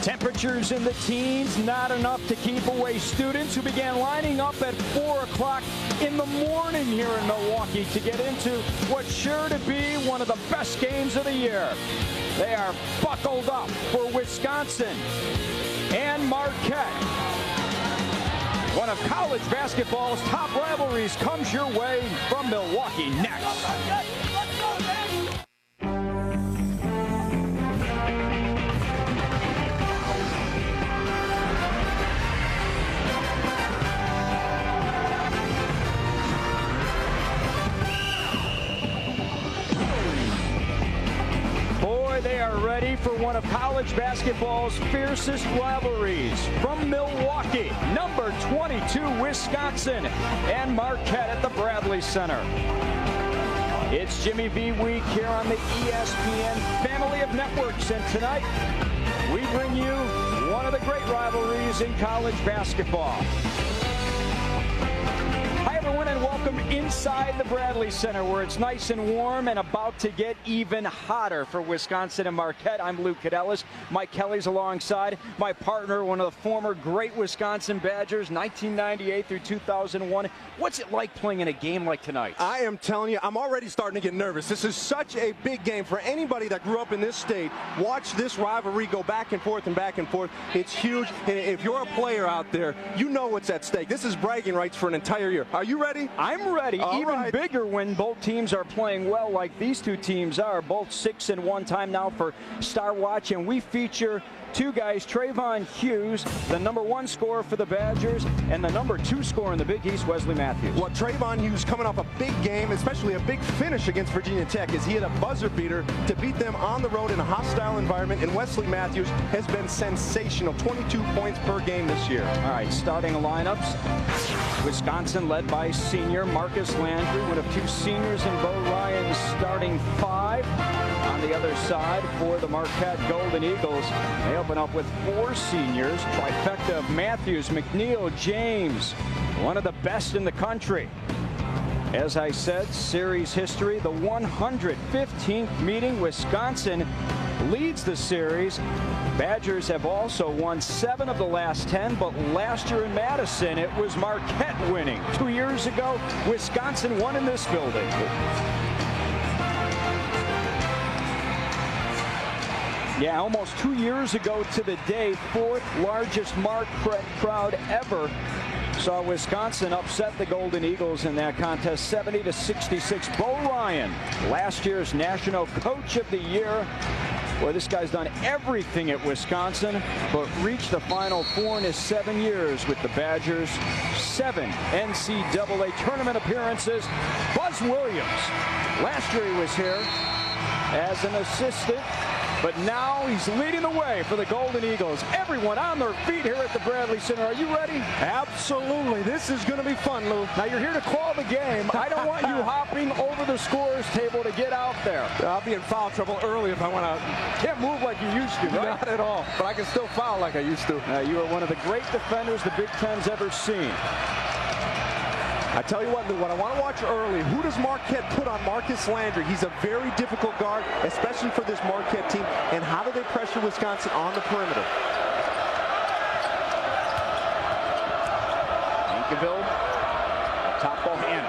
Temperatures in the teens, not enough to keep away students who began lining up at 4 o'clock in the morning here in Milwaukee to get into what's sure to be one of the best games of the year. They are buckled up for Wisconsin and Marquette. One of college basketball's top rivalries comes your way from Milwaukee next. They are ready for one of college basketball's fiercest rivalries. From Milwaukee, number 22 Wisconsin and Marquette at the Bradley Center. It's Jimmy V week here on the ESPN family of networks, and tonight we bring you one of the great rivalries in college basketball. Hi everyone, and welcome inside the Bradley Center, where it's nice and warm and about to get even hotter for Wisconsin and Marquette. I'm Luke Cadellas. Mike Kelly's alongside. My partner, one of the former great Wisconsin Badgers, 1998 through 2001. What's it like playing in a game like tonight? I am telling you, I'm already starting to get nervous. This is such a big game for anybody that grew up in this state. Watch this rivalry go back and forth and back and forth. It's huge, and if you're a player out there, you know what's at stake. This is bragging rights for an entire year. Are you ready? I'm ready. Even bigger when both teams are playing well like these two teams are. Both 6-1 time now for Star Watch, and we feature two guys, Trayvon Hughes, the #1 scorer for the Badgers, and the #2 scorer in the Big East, Wesley Matthews. Well, Trayvon Hughes coming off a big game, especially a big finish against Virginia Tech, as he had a buzzer beater to beat them on the road in a hostile environment, and Wesley Matthews has been sensational, 22 points per game this year. All right, starting lineups. Wisconsin led by senior Marcus Landry, one of two seniors in Bo Ryan's starting five. On the other side for the Marquette Golden Eagles, they open up with 4 seniors, trifecta of Matthews, McNeil, James, one of the best in the country. As I said, series history, the 115th meeting. Wisconsin leads the series. Badgers have also won 7 of the last 10, but last year in Madison, it was Marquette winning. 2 years ago, Wisconsin won in this building. Yeah, almost 2 years ago to the day, 4th largest Marquette crowd ever saw Wisconsin upset the Golden Eagles in that contest, 70-66. Bo Ryan, last year's National Coach of the Year. Boy, this guy's done everything at Wisconsin, but reached the Final Four in his 7 years with the Badgers. 7 NCAA tournament appearances. Buzz Williams, last year he was here as an assistant, but now he's leading the way for the Golden Eagles. Everyone on their feet here at the Bradley Center. Are you ready? Absolutely. This is going to be fun, Lou. Now, you're here to call the game. I don't want you hopping over the scorer's table to get out there. I'll be in foul trouble early if I want to. Can't move like you used to, right? Not at all. But I can still foul like I used to. You are one of the great defenders the Big Ten's ever seen. I tell you what, Lou, what I want to watch early, who does Marquette put on Marcus Landry? He's a very difficult guard, especially for this Marquette team. And how do they pressure Wisconsin on the perimeter? Yankaville, top Bohannon.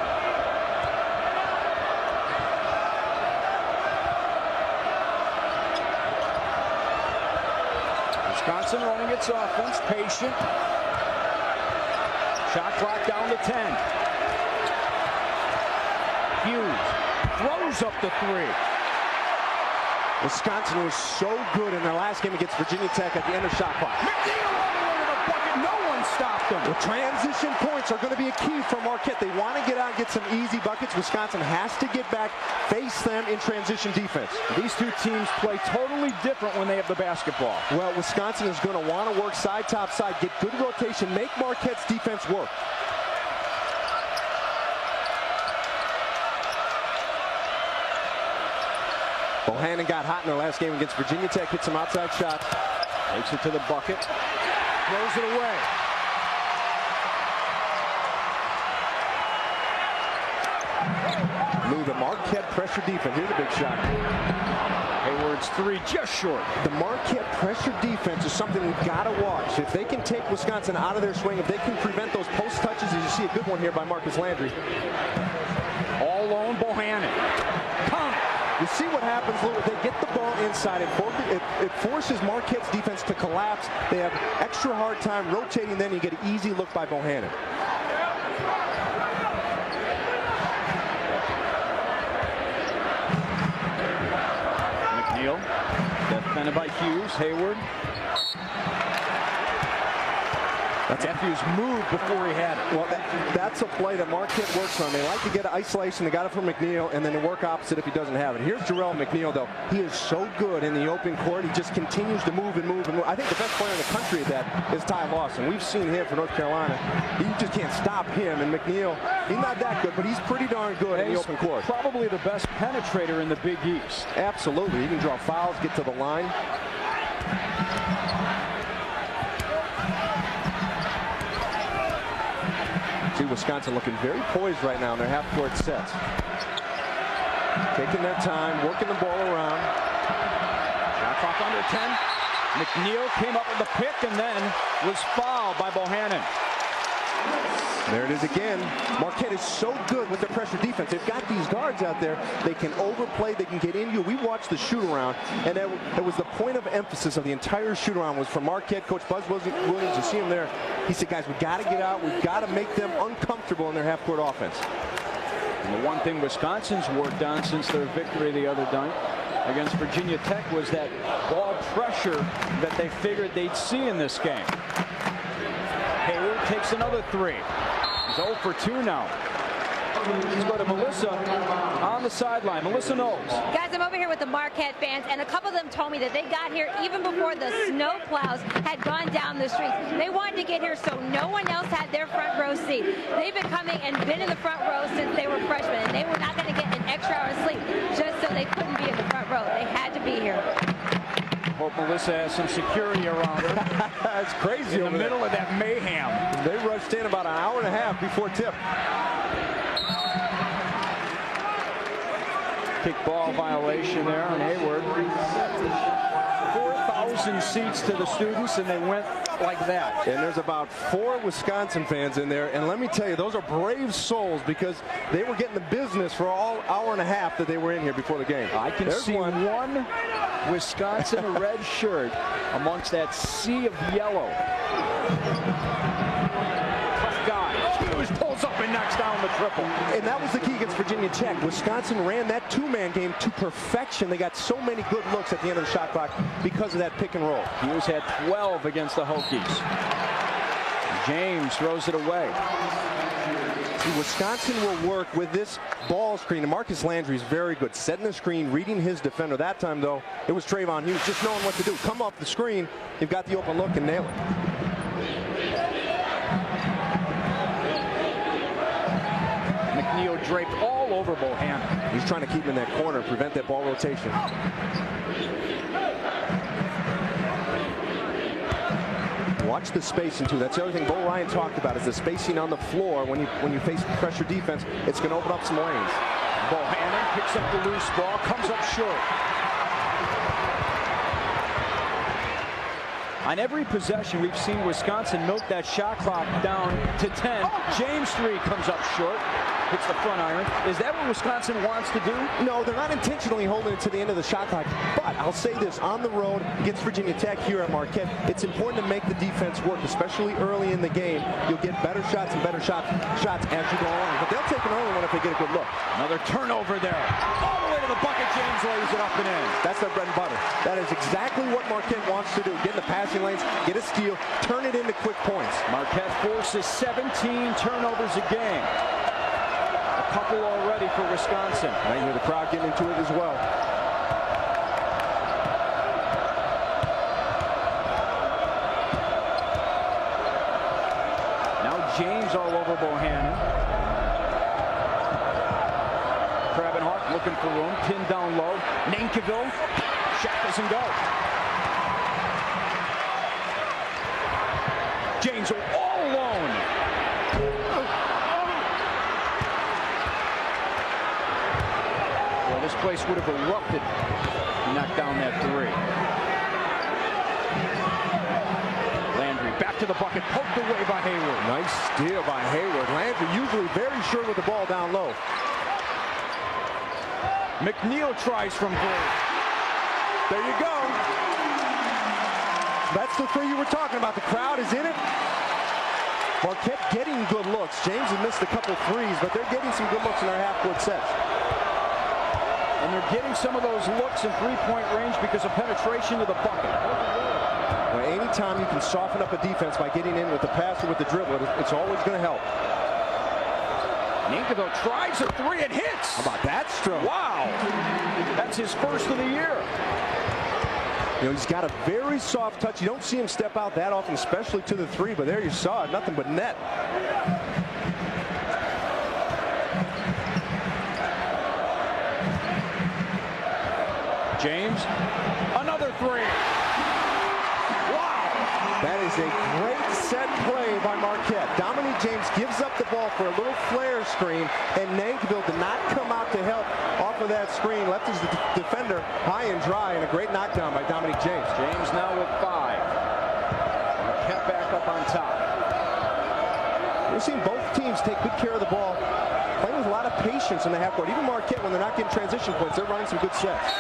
Wisconsin running its offense, patient. Shot clock down to 10. Hughes throws up the 3. Wisconsin was so good in their last game against Virginia Tech at the end of shot clock. McNeil all the way to the bucket. No one stopped them. The transition points are going to be a key for Marquette. They want to get out and get some easy buckets. Wisconsin has to get back, face them in transition defense. These two teams play totally different when they have the basketball. Well, Wisconsin is going to want to work side, top side, get good rotation, make Marquette's defense work. Bohannon got hot in their last game against Virginia Tech, hit some outside shots. Takes it to the bucket, throws it away. Lou, the Marquette pressure defense. Here's a big shot. Hayward's three just short. The Marquette pressure defense is something we've got to watch. If they can take Wisconsin out of their swing, if they can prevent those post touches, as you see a good one here by Marcus Landry. All alone, Bohannon. Come. You see what happens, Lou, if they get the ball inside, it forces Marquette's defense to collapse. They have extra hard time rotating, then you get an easy look by Bohannon. McNeil, defended by Hughes. Hayward. Matthews moved before he had it. Well, that's a play that Marquette works on. They like to get isolation. They got it from McNeil, and then they work opposite if he doesn't have it. Here's Jarrell McNeil, though. He is so good in the open court. He just continues to move and move and move. I think the best player in the country at that is Ty Lawson. We've seen him for North Carolina. You just can't stop him. And McNeil, he's not that good, but he's pretty darn good in the open court. Probably the best penetrator in the Big East. Absolutely. He can draw fouls, get to the line. See Wisconsin looking very poised right now in their half-court sets. Taking their time, working the ball around. Shot clock under 10. McNeil came up with the pick and then was fouled by Bohannon. There it is again. Marquette is so good with their pressure defense. They've got these guards out there. They can overplay. They can get in you. We watched the shoot-around, and it was the point of emphasis of the entire shoot-around was for Marquette. Coach Buzz Williams, you see him there. He said, guys, we've got to get out. We've got to make them uncomfortable in their half-court offense. And the one thing Wisconsin's worked on since their victory the other night against Virginia Tech was that ball pressure that they figured they'd see in this game. Hayward takes another three. He's 0 for 2 now. Let's go to Melissa on the sideline. Melissa knows. Guys, I'm over here with the Marquette fans, and a couple of them told me that they got here even before the snow plows had gone down the streets. They wanted to get here so no one else had their front row seat. They've been coming and been in the front row since they were freshmen, and they were not going to get an extra hour of sleep just so they couldn't be in the front row. They had to be here. Hope Melissa has some security around her. That's crazy. In the middle of that mayhem. They rushed in about an hour and a half before tip. Kick ball violation there on Hayward. 4,000 seats to the students, and they went like that. And there's about 4 Wisconsin fans in there. And let me tell you, those are brave souls because they were getting the business for all hour and a half that they were in here before the game. I can see one Wisconsin red shirt amongst that sea of yellow. Tough guy. Hughes pulls up and knocks down the triple. And that was the key against Virginia Tech. Wisconsin ran that two-man game to perfection. They got so many good looks at the end of the shot clock because of that pick and roll. Hughes had 12 against the Hokies. James throws it away. See, Wisconsin will work with this ball screen. And Marcus Landry is very good. Setting the screen, reading his defender. That time, though, it was Trayvon Hughes just knowing what to do. Come off the screen, you've got the open look and nail it. McNeil draped all over Bohannon. He's trying to keep him in that corner, prevent that ball rotation. Watch the spacing too. That's the other thing Bo Ryan talked about is the spacing on the floor. When you face pressure defense, it's going to open up some lanes. Bohannon picks up the loose ball, comes up short. On every possession, we've seen Wisconsin milk that shot clock down to 10. James' three comes up short. Hits the front iron. Is that what Wisconsin wants to do? No, they're not intentionally holding it to the end of the shot clock. But I'll say this, on the road against Virginia Tech here at Marquette, it's important to make the defense work, especially early in the game. You'll get better shots and better shots as you go along. But they'll take an early one if they get a good look. Another turnover there. All the way to the bucket. James lays it up and in. That's their bread and butter. That is exactly what Marquette wants to do. Get in the passing lanes, get a steal, turn it into quick points. Marquette forces 17 turnovers a game. A couple already for Wisconsin. Right here, the crowd getting into it as well. Now James all over Bohannon. Krabbenhart looking for room, pinned down low. Nankiville, shot doesn't go. James all alone. this place would have erupted. He knocked down that three. Landry back to the bucket, poked away by Hayward. Nice steal by Hayward. Landry usually very sure with the ball down low. McNeil tries from three. There you go. That's the three you were talking about. The crowd is in it. Marquette getting good looks. James has missed a couple threes, but they're getting some good looks in their half-court sets. And they're getting some of those looks in three-point range because of penetration to the bucket. Well, anytime you can soften up a defense by getting in with the pass or with the dribble, it's always going to help. Ninkovic tries a three and hits. How about that stroke? Wow. That's his first of the year. You know, he's got a very soft touch. You don't see him step out that often, especially to the three, but there you saw it. Nothing but net. James, another three. Wow. That is a great set play by Marquette. Dominique James gives up the ball for a little flare screen, and Ninkovic did not come out to help off of that screen. Left his defender high and dry, and a great knockdown by Dominique James. James now with 5. Marquette back up on top. We're seeing both teams take good care of the ball, playing with a lot of patience in the half court. Even Marquette, when they're not getting transition points, they're running some good sets.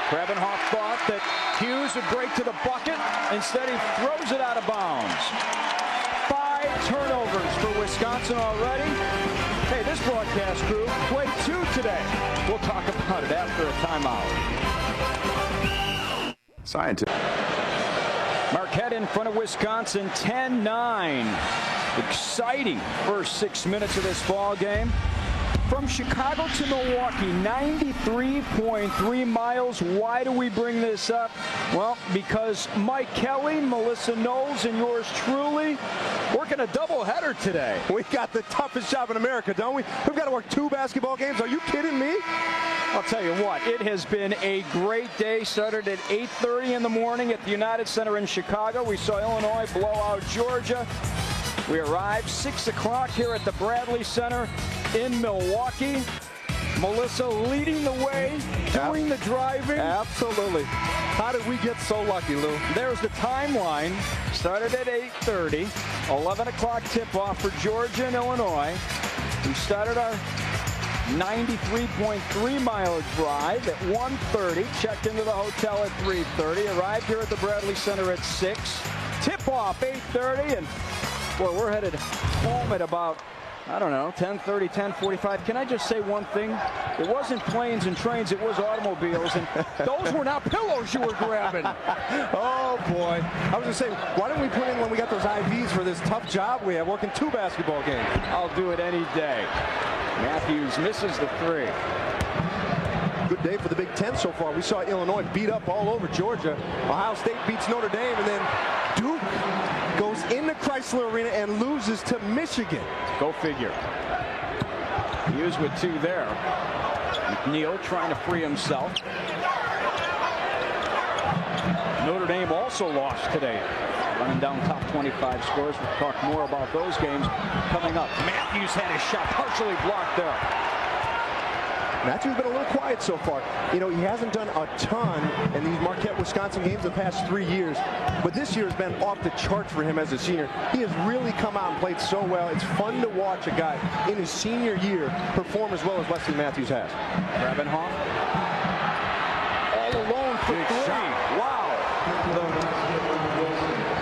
Grabenhoff thought that Hughes would break to the bucket. Instead, he throws it out of bounds. 5 turnovers for Wisconsin already. Hey, this broadcast crew played 2 today. We'll talk about it after a timeout. Scientific. Marquette in front of Wisconsin, 10-9. Exciting first 6 minutes of this ball game. From Chicago to Milwaukee, 93.3 miles. Why do we bring this up? Well, because Mike Kelly, Melissa Knowles, and yours truly working a doubleheader today. We got the toughest job in America, don't we? We've got to work 2 basketball games. Are you kidding me? I'll tell you what, it has been a great day. Started at 8:30 in the morning at the United Center in Chicago. We saw Illinois blow out Georgia. We arrived 6 o'clock here at the Bradley Center in Milwaukee. Melissa leading the way, doing the driving. Absolutely. How did we get so lucky, Lou? There's the timeline. Started at 8:30. 11 o'clock tip-off for Georgia and Illinois. We started our 93.3-mile drive at 1:30. Checked into the hotel at 3:30. Arrived here at the Bradley Center at 6. Tip-off 8:30, and boy, we're headed home at about, I don't know, 10:30, 10:45. Can I just say one thing? It wasn't planes and trains, it was automobiles, and those were not pillows you were grabbing. Oh, boy. I was going to say, why didn't we put in when we got those IVs for this tough job we have working 2 basketball games? I'll do it any day. Matthews misses the 3. Good day for the Big Ten so far. We saw Illinois beat up all over Georgia. Ohio State beats Notre Dame, and then Duke goes into Chrysler Arena and loses to Michigan. Go figure. Hughes with 2 there. McNeil trying to free himself. Notre Dame also lost today. Running down top 25 scores. We'll talk more about those games coming up. Matthews had his shot partially blocked there. Matthews has been a little quiet so far. You know, he hasn't done a ton in these Marquette, Wisconsin games the past 3 years, but this year has been off the charts for him as a senior. He has really come out and played so well. It's fun to watch a guy in his senior year perform as well as Wesley Matthews has. Grabenhoff all alone for 3. Wow.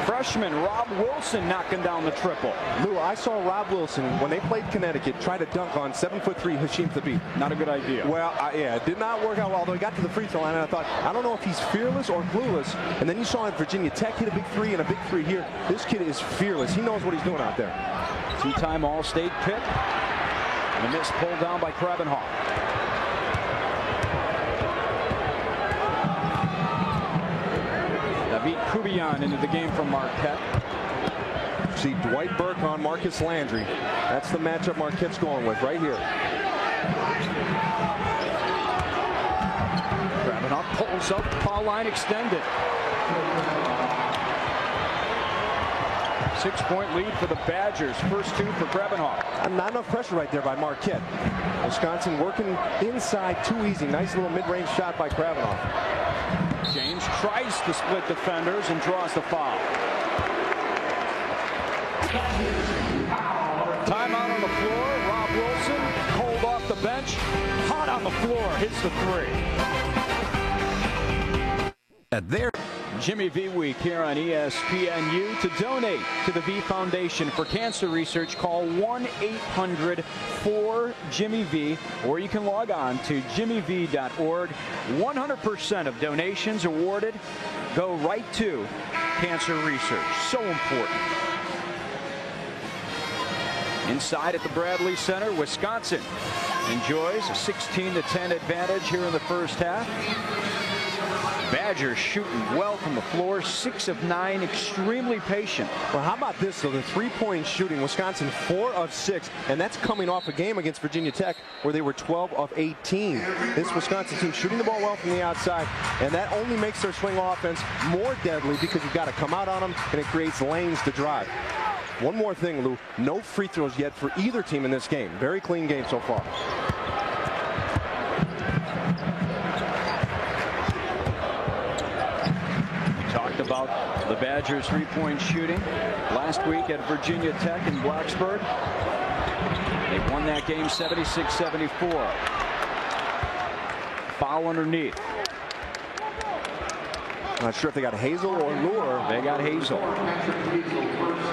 Freshman Rob Wilson knocking down the triple. Lou, I saw Rob Wilson, when they played Connecticut, try to dunk on 7'3" Hashim Thabit. Not a good idea. Well, yeah, it did not work out well, although he got to the free throw line, and I thought, I don't know if he's fearless or clueless. And then you saw at Virginia Tech hit a big 3 and a big 3 here. This kid is fearless. He knows what he's doing out there. 2-time All-State pick. And a miss pulled down by Grabenhoff. David Kubian into the game from Marquette. See Dwight Burke on Marcus Landry. That's the matchup Marquette's going with right here. Grabenhoff pulls up, foul line extended. 6-point lead for the Badgers. First two for Grebenhoff. Not enough pressure right there by Marquette. Wisconsin working inside too easy. Nice little mid-range shot by Grebenhoff. James tries to split defenders and draws the foul. Timeout on the floor. Rob Wilson, cold off the bench, hot on the floor, hits the three. At their Jimmy V Week here on ESPNU. To donate to the V Foundation for Cancer Research, call 1-800-4-JIMMY-V, or you can log on to jimmyv.org. 100% of donations awarded go right to cancer research. So important. Inside at the Bradley Center, Wisconsin enjoys a 16-10 advantage here in the first half. Badgers shooting well from the floor, 6 of 9, extremely patient. Well, how about this, though? The three-point shooting, Wisconsin 4 of 6, and that's coming off a game against Virginia Tech where they were 12 of 18. This Wisconsin team shooting the ball well from the outside, and that only makes their swing offense more deadly because you've got to come out on them, and it creates lanes to drive. One more thing, Lou. No free throws yet for either team in this game. Very clean game so far. About the Badgers' three-point shooting last week at Virginia Tech in Blacksburg. They won that game 76-74. Foul underneath. Not sure if they got Hazel or Lure. They got Hazel.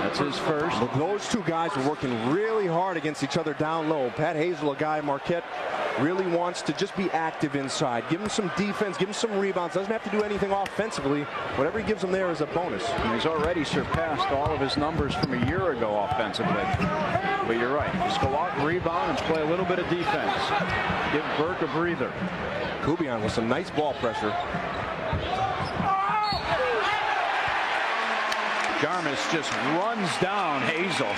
That's his first. But those two guys were working really hard against each other down low. Pat Hazel, a guy Marquette really wants to just be active inside. Give him some defense, give him some rebounds. Doesn't have to do anything offensively. Whatever he gives them there is a bonus. And he's already surpassed all of his numbers from a year ago offensively. But you're right. Just go out and rebound and play a little bit of defense. Give Burke a breather. Kubian with some nice ball pressure. Jarmus just runs down Hazel.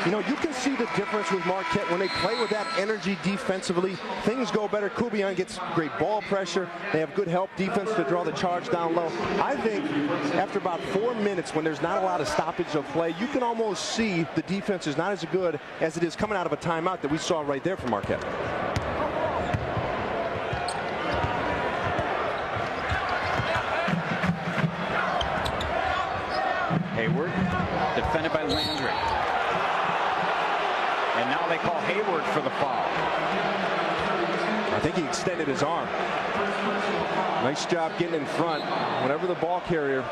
You know, you can see the difference with Marquette when they play with that energy defensively. Things go better. Kubian gets great ball pressure. They have good help defense to draw the charge down low. I think after about 4 minutes, when there's not a lot of stoppage of play, you can almost see the defense is not as good as it is coming out of a timeout that we saw right there from Marquette. Hayward, defended by Landry. And now they call Hayward for the foul. I think he extended his arm. Nice job getting in front. Whenever the ball carrier,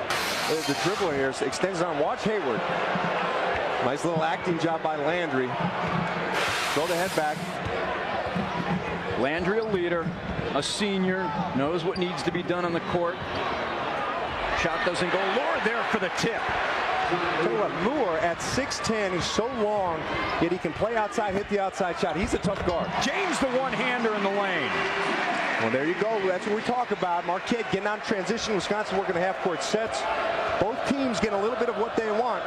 the dribbler here, extends his arm. Watch Hayward. Nice little acting job by Landry. Throw the head back. Landry, a leader, a senior, knows what needs to be done on the court. Shot doesn't go. Lure there for the tip. Tell you what, Lure at 6'10", he's so long, yet he can play outside, hit the outside shot. He's a tough guard. James, the one-hander in the lane. Well, there you go. That's what we talk about. Marquette getting out of transition. Wisconsin working the half-court sets. Both teams getting a little bit of what they want.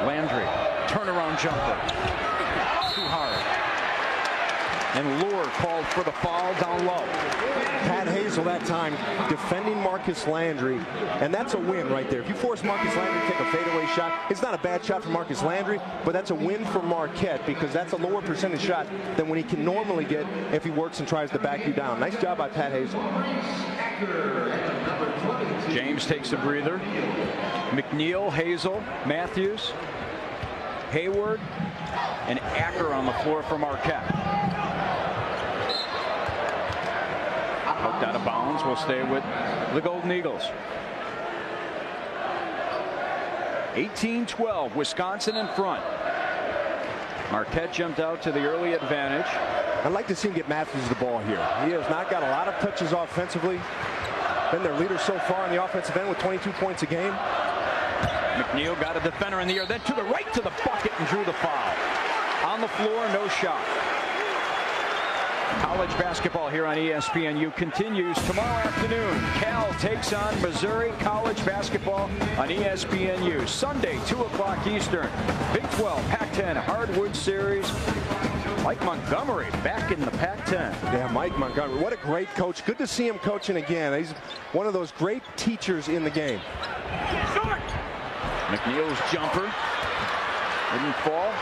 Landry, turnaround jumper. Too hard. And Lure called for the foul down low. Pat Hazel that time defending Marcus Landry, and that's a win right there. If you force Marcus Landry to take a fadeaway shot, it's not a bad shot for Marcus Landry, but that's a win for Marquette because that's a lower percentage shot than when he can normally get if he works and tries to back you down. Nice job by Pat Hazel. James takes a breather. McNeil, Hazel, Matthews, Hayward, and Acker on the floor for Marquette. Poked out of bounds. Will stay with the Golden Eagles. 18-12, Wisconsin in front. Marquette jumped out to the early advantage. I'd like to see him get Matthews the ball here. He has not got a lot of touches offensively. Been their leader so far in the offensive end with 22 points a game. McNeil got a defender in the air, then to the right to the bucket and drew the foul. On the floor, no shot. College basketball here on ESPNU continues tomorrow afternoon. Cal takes on Missouri. College basketball on ESPNU. Sunday, 2 o'clock Eastern. Big 12, Pac-10 Hardwood Series. Mike Montgomery back in the Pac-10. Yeah, Mike Montgomery. What a great coach. Good to see him coaching again. He's one of those great teachers in the game. McNeil's jumper didn't fall.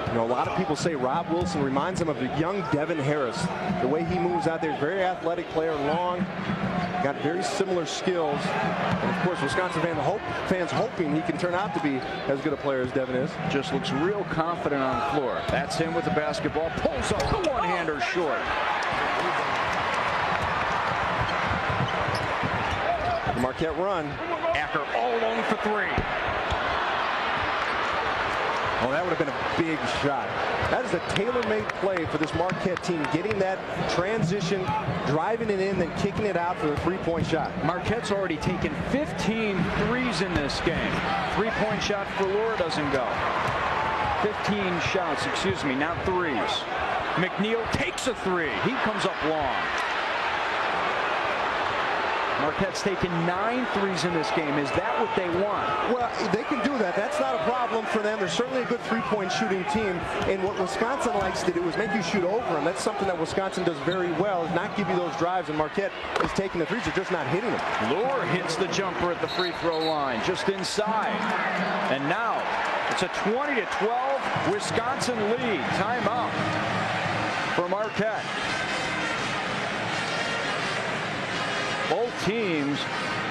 You know, a lot of people say Rob Wilson reminds him of the young Devin Harris. The way he moves out there, very athletic player, long, got very similar skills. And of course, Wisconsin fans hoping he can turn out to be as good a player as Devin is. Just looks real confident on the floor. That's him with the basketball. Pulls up the one-hander short. The Marquette run. Acker all alone for 3. Oh, that would have been a big shot. That is a tailor-made play for this Marquette team, getting that transition, driving it in, then kicking it out for the three-point shot. Marquette's already taken 15 threes in this game. Three-point shot for Laura doesn't go. 15 shots, excuse me, not threes. McNeil takes a 3. He comes up long. Marquette's taken 9 threes in this game. Is that what they want? Well, they can do that. That's not a problem for them. They're certainly a good three-point shooting team. And what Wisconsin likes to do is make you shoot over them. That's something that Wisconsin does very well, is not give you those drives. And Marquette is taking the threes. They're just not hitting them. Lure hits the jumper at the free throw line, just inside. And now it's a 20-12 Wisconsin lead. Timeout for Marquette. Both teams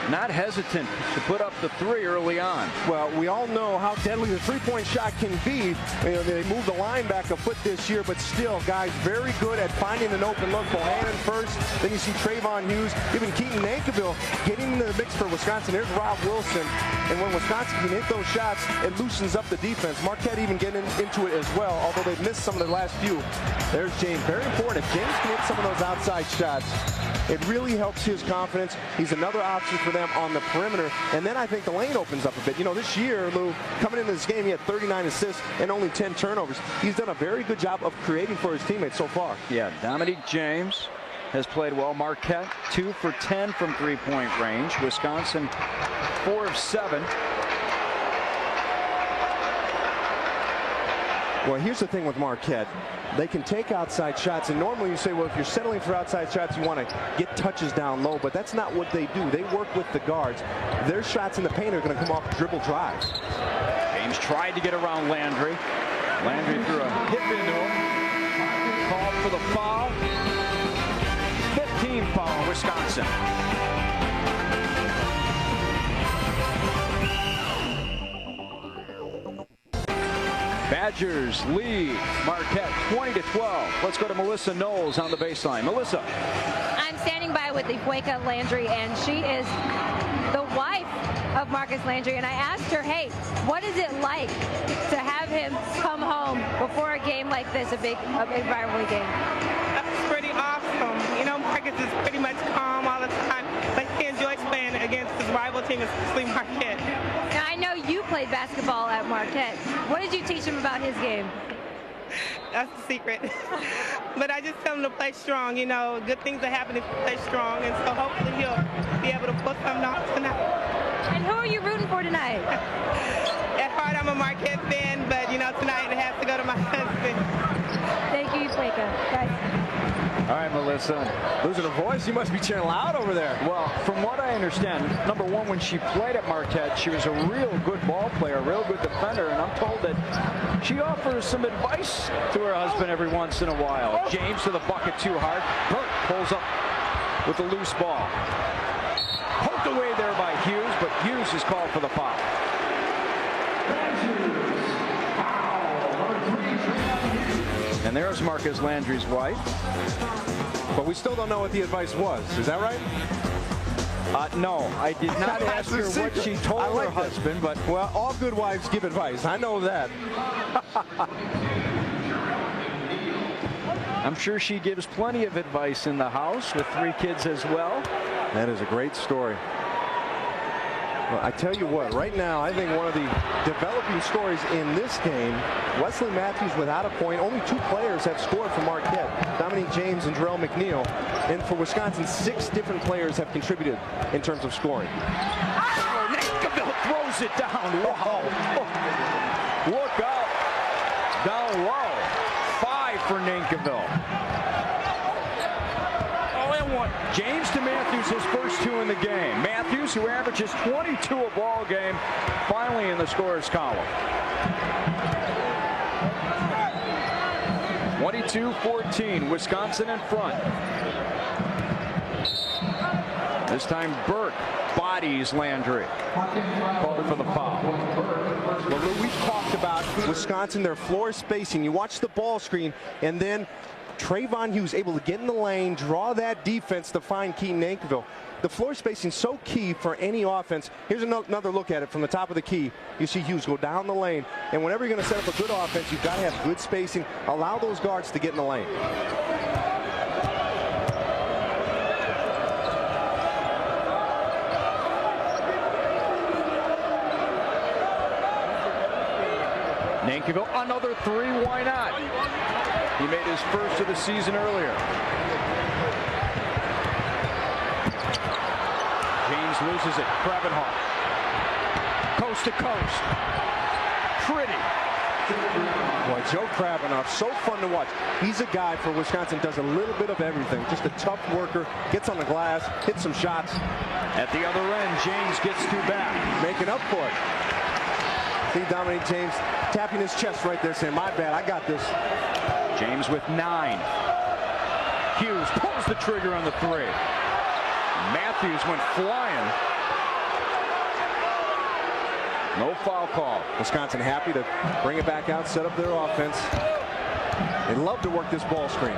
not hesitant to put up the 3 early on. Well, we all know how deadly the three-point shot can be. You know, they moved the line back a foot this year, but still, guys, very good at finding an open look. Bohannon first, then you see Trayvon Hughes, even Keaton Nankiville getting into the mix for Wisconsin. There's Rob Wilson, and when Wisconsin can hit those shots, it loosens up the defense. Marquette even getting into it as well, although they've missed some of the last few. There's James, very important. If James can hit some of those outside shots, it really helps his confidence. He's another option for them on the perimeter. And then I think the lane opens up a bit. You know, this year, Lou, coming into this game, he had 39 assists and only 10 turnovers. He's done a very good job of creating for his teammates so far. Yeah, Dominique James has played well. Marquette, 2 for 10 from three-point range. Wisconsin, 4 of 7. Well, here's the thing with Marquette. They can take outside shots, and normally you say, well, if you're settling for outside shots, you want to get touches down low, but that's not what they do. They work with the guards. Their shots in the paint are going to come off dribble drives. James tried to get around Landry. Landry threw a hip into him. Called for the foul. 15 foul, Wisconsin. Badgers lead Marquette 20-12. Let's go to Melissa Knowles on the baseline. Melissa. I'm standing by with Ifueka Landry, and she is the wife of Marcus Landry. And I asked her, hey, what is it like to have him come home before a game like this, a big rivalry game? That's pretty awesome. You know, Marcus is pretty much calm all the time, but he enjoys playing against his rival team, especially Marquette. Now, I know you played basketball at Marquette. What did you teach him about his game? That's the secret. But I just tell him to play strong. You know, good things are happening if you play strong, and so hopefully he'll be able to pull something off tonight. And who are you rooting for tonight? At heart, I'm a Marquette fan, but, you know, tonight it has to go to my husband. Thank you, Ifueka. Guys. All right, Melissa. Losing her voice? You must be cheering loud over there. Well, from what I understand, number one, when she played at Marquette, she was a real good ball player, a real good defender, and I'm told that she offers some advice to her husband every once in a while. James to the bucket too hard. Burt pulls up with the loose ball. Poked away there by Hughes, but Hughes is called for the foul. And there's Marcus Landry's wife. But we still don't know what the advice was. Is that right? No, I did not ask her what she told her husband, but... Well, all good wives give advice. I know that. I'm sure she gives plenty of advice in the house with 3 kids as well. That is a great story. Well, I tell you what, right now, I think one of the developing stories in this game, Wesley Matthews without a point. Only 2 players have scored for Marquette, Dominique James and Jarrell McNeil. And for Wisconsin, 6 different players have contributed in terms of scoring. Oh, Nankiville throws it down. Wow. Look up. Down low. 5 for Nankiville. James to Matthews, his first 2 in the game. Matthews, who averages 22 a ball game, finally in the scorers column. 22-14, Wisconsin in front. This time Burke bodies Landry. Called for the foul. Well, Lou, we've talked about Wisconsin, their floor spacing. You watch the ball screen, and then Trayvon Hughes able to get in the lane, draw that defense to find Keaton Nankiville. The floor spacing is so key for any offense. Here's another look at it from the top of the key. You see Hughes go down the lane, and whenever you're going to set up a good offense, you've got to have good spacing. Allow those guards to get in the lane. Nankiville, another 3, why not? He made his first of the season earlier. James loses it. Kravenhoff. Coast to coast. Pretty. Boy, Joe Kravenhoff, so fun to watch. He's a guy for Wisconsin, does a little bit of everything. Just a tough worker, gets on the glass, hits some shots. At the other end, James gets 2 back. Making up for it. See Dominique James tapping his chest right there saying, my bad, I got this. James with 9. Hughes pulls the trigger on the 3. Matthews went flying. No foul call. Wisconsin happy to bring it back out, set up their offense. They love to work this ball screen.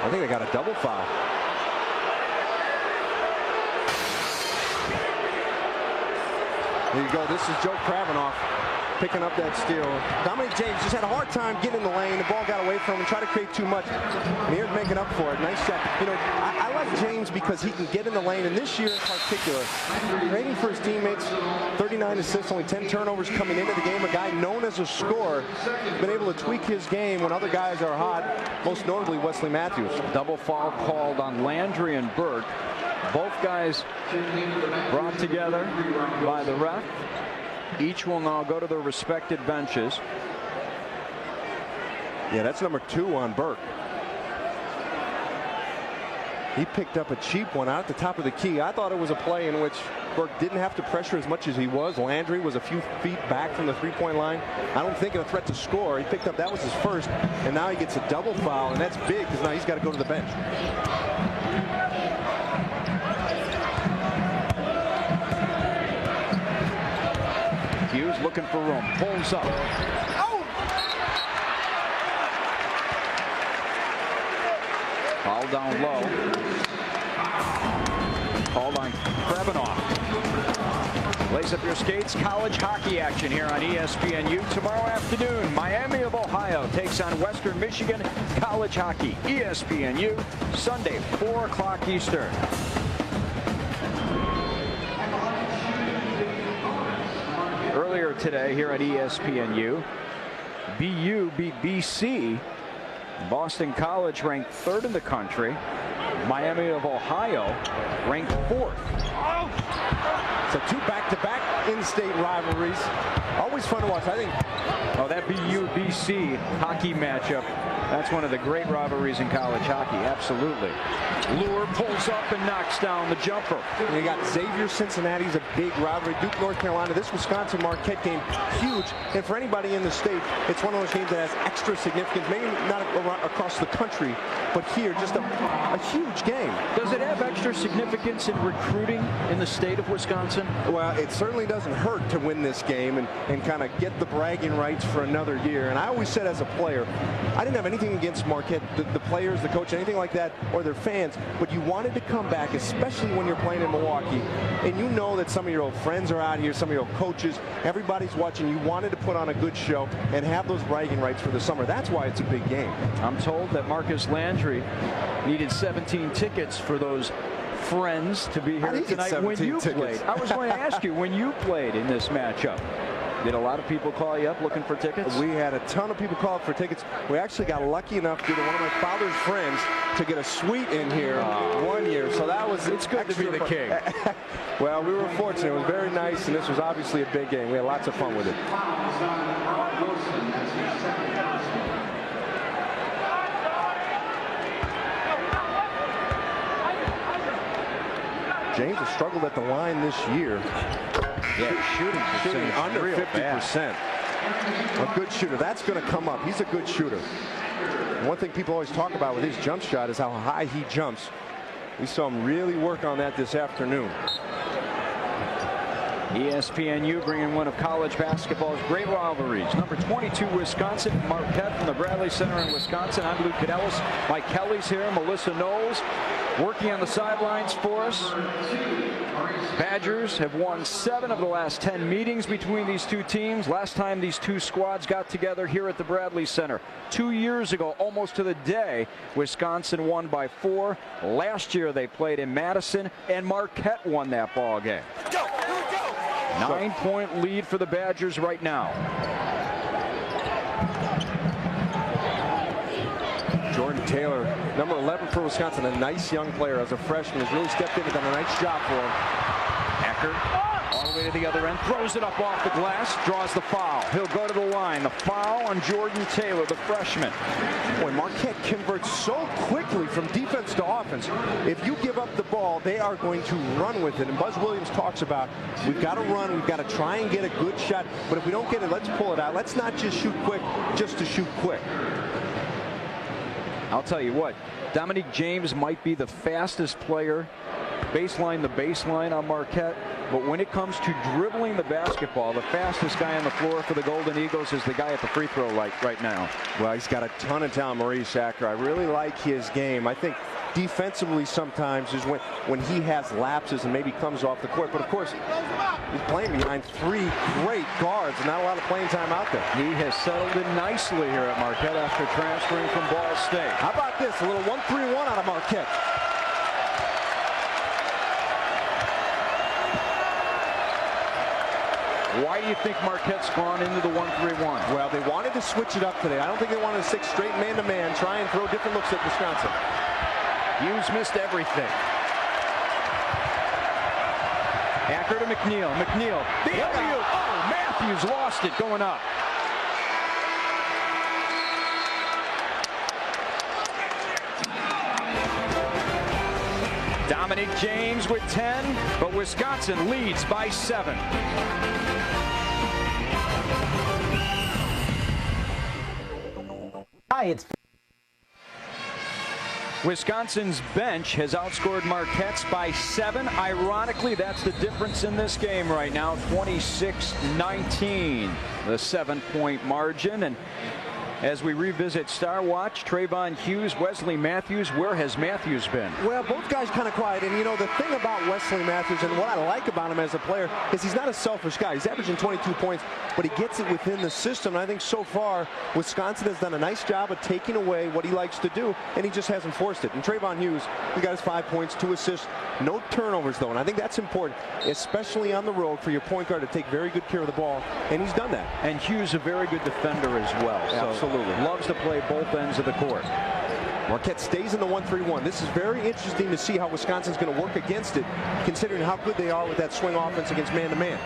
I think they got a double foul. There you go. This is Joe Kravenhoff picking up that steal. Dominique James just had a hard time getting in the lane. The ball got away from him, tried to create too much. And here's making up for it. Nice shot. You know, I like James because he can get in the lane. And this year in particular, rating for his teammates, 39 assists, only 10 turnovers coming into the game. A guy known as a scorer, been able to tweak his game when other guys are hot, most notably Wesley Matthews. Double foul called on Landry and Burke. Both guys brought together by the ref. Each will now go to their respective benches. Yeah, that's number 2 on Burke. He picked up a cheap one out at the top of the key. I thought it was a play in which Burke didn't have to pressure as much as he was. Landry was a few feet back from the 3-point line. I don't think a threat to score. He picked up, that was his first, and now he gets a double foul, and that's big because now he's got to go to the bench. Hughes looking for room, pulls up. Oh! Foul down low. Called on Kravenhoff. Lace up your skates. College hockey action here on ESPNU tomorrow afternoon. Miami of Ohio takes on Western Michigan. College hockey, ESPNU, Sunday, 4 o'clock Eastern. Earlier today here at ESPNU, BU beat BC. Boston College ranked 3rd in the country. Miami of Ohio ranked 4th. So 2 back-to-back in-state rivalries. Always fun to watch. I think. Oh, that BU-BC hockey matchup. That's one of the great rivalries in college hockey. Absolutely. Lure pulls up and knocks down the jumper. And you got Xavier Cincinnati's a big rivalry. Duke, North Carolina. This Wisconsin Marquette game, huge. And for anybody in the state, it's one of those games that has extra significance. Maybe not across the country, but here, just a huge game. Does it have extra significance in recruiting in the state of Wisconsin? Well, it certainly doesn't hurt to win this game and kind of get the bragging rights for another year. And I always said as a player, I didn't have anything against Marquette, the players, the coach, anything like that, or their fans, but you wanted to come back, especially when you're playing in Milwaukee, and you know that some of your old friends are out here, some of your old coaches, everybody's watching. You wanted to put on a good show and have those bragging rights for the summer. That's why it's a big game. I'm told that Marcus Landry needed 17 tickets for those friends to be here tonight when you played. I was going to ask you, when you played in this matchup, did a lot of people call you up looking for tickets? We had a ton of people call up for tickets. We actually got lucky enough due to one of my father's friends to get a suite in here 1 year. So that was, it's good to be the king. Well, we were fortunate. It was very nice, and this was obviously a big game. We had lots of fun with it. James has struggled at the line this year. Yeah, shooting under 50%. A good shooter. That's going to come up. He's a good shooter. One thing people always talk about with his jump shot is how high he jumps. We saw him really work on that this afternoon. ESPNU bringing one of college basketball's great rivalries. Number 22 Wisconsin, Marquette from the Bradley Center in Wisconsin. I'm Luke Cadellis. Mike Kelly's here. Melissa Knowles working on the sidelines for us. Badgers have won 7 of the last 10 meetings between these two teams. Last time these two squads got together here at the Bradley Center 2 years ago, almost to the day, Wisconsin won by 4. Last year they played in Madison, and Marquette won that ball game. 9-point lead for the Badgers right now. Jordan Taylor, number 11 for Wisconsin, a nice young player as a freshman, has really stepped in and done a nice job for him. Acker all the way to the other end, throws it up off the glass, draws the foul. He'll go to the line. The foul on Jordan Taylor, the freshman. Boy, Marquette converts so quickly from defense to offense. If you give up the ball, they are going to run with it. And Buzz Williams talks about, we've got to run, we've got to try and get a good shot. But if we don't get it, let's pull it out. Let's not just shoot quick, just to shoot quick. I'll tell you what, Dominique James might be the fastest player, baseline to baseline on Marquette, but when it comes to dribbling the basketball, the fastest guy on the floor for the Golden Eagles is the guy at the free throw line right now. Well, he's got a ton of talent, Maurice Acker. I really like his game. I think defensively sometimes is when he has lapses and maybe comes off the court. But of course, he's playing behind 3 great guards and not a lot of playing time out there. He has settled in nicely here at Marquette after transferring from Ball State. How about this? A little 1-3-1 out of Marquette. Why do you think Marquette's gone into the 1-3-1? Well, they wanted to switch it up today. I don't think they wanted to stick straight man-to-man, try and throw different looks at Wisconsin. Hughes missed everything. Acker to McNeil. McNeil. The alley-oop. Oh, Matthews lost it going up. Dominique James with 10, but Wisconsin leads by 7. Hi, it's Wisconsin's bench has outscored Marquette's by 7. Ironically, that's the difference in this game right now, 26-19, the 7-point margin. And as we revisit Star Watch, Trayvon Hughes, Wesley Matthews, where has Matthews been? Well, both guys kind of quiet. And, you know, the thing about Wesley Matthews and what I like about him as a player is he's not a selfish guy. He's averaging 22 points, but he gets it within the system. And I think so far, Wisconsin has done a nice job of taking away what he likes to do, and he just hasn't forced it. And Trayvon Hughes, he got his 5 points, 2 assists, no turnovers, though. And I think that's important, especially on the road, for your point guard to take very good care of the ball, and he's done that. And Hughes a very good defender as well. Absolutely. So loves to play both ends of the court. Marquette stays in the 1-3-1. This is very interesting to see how Wisconsin's going to work against it, considering how good they are with that swing offense against man-to-man.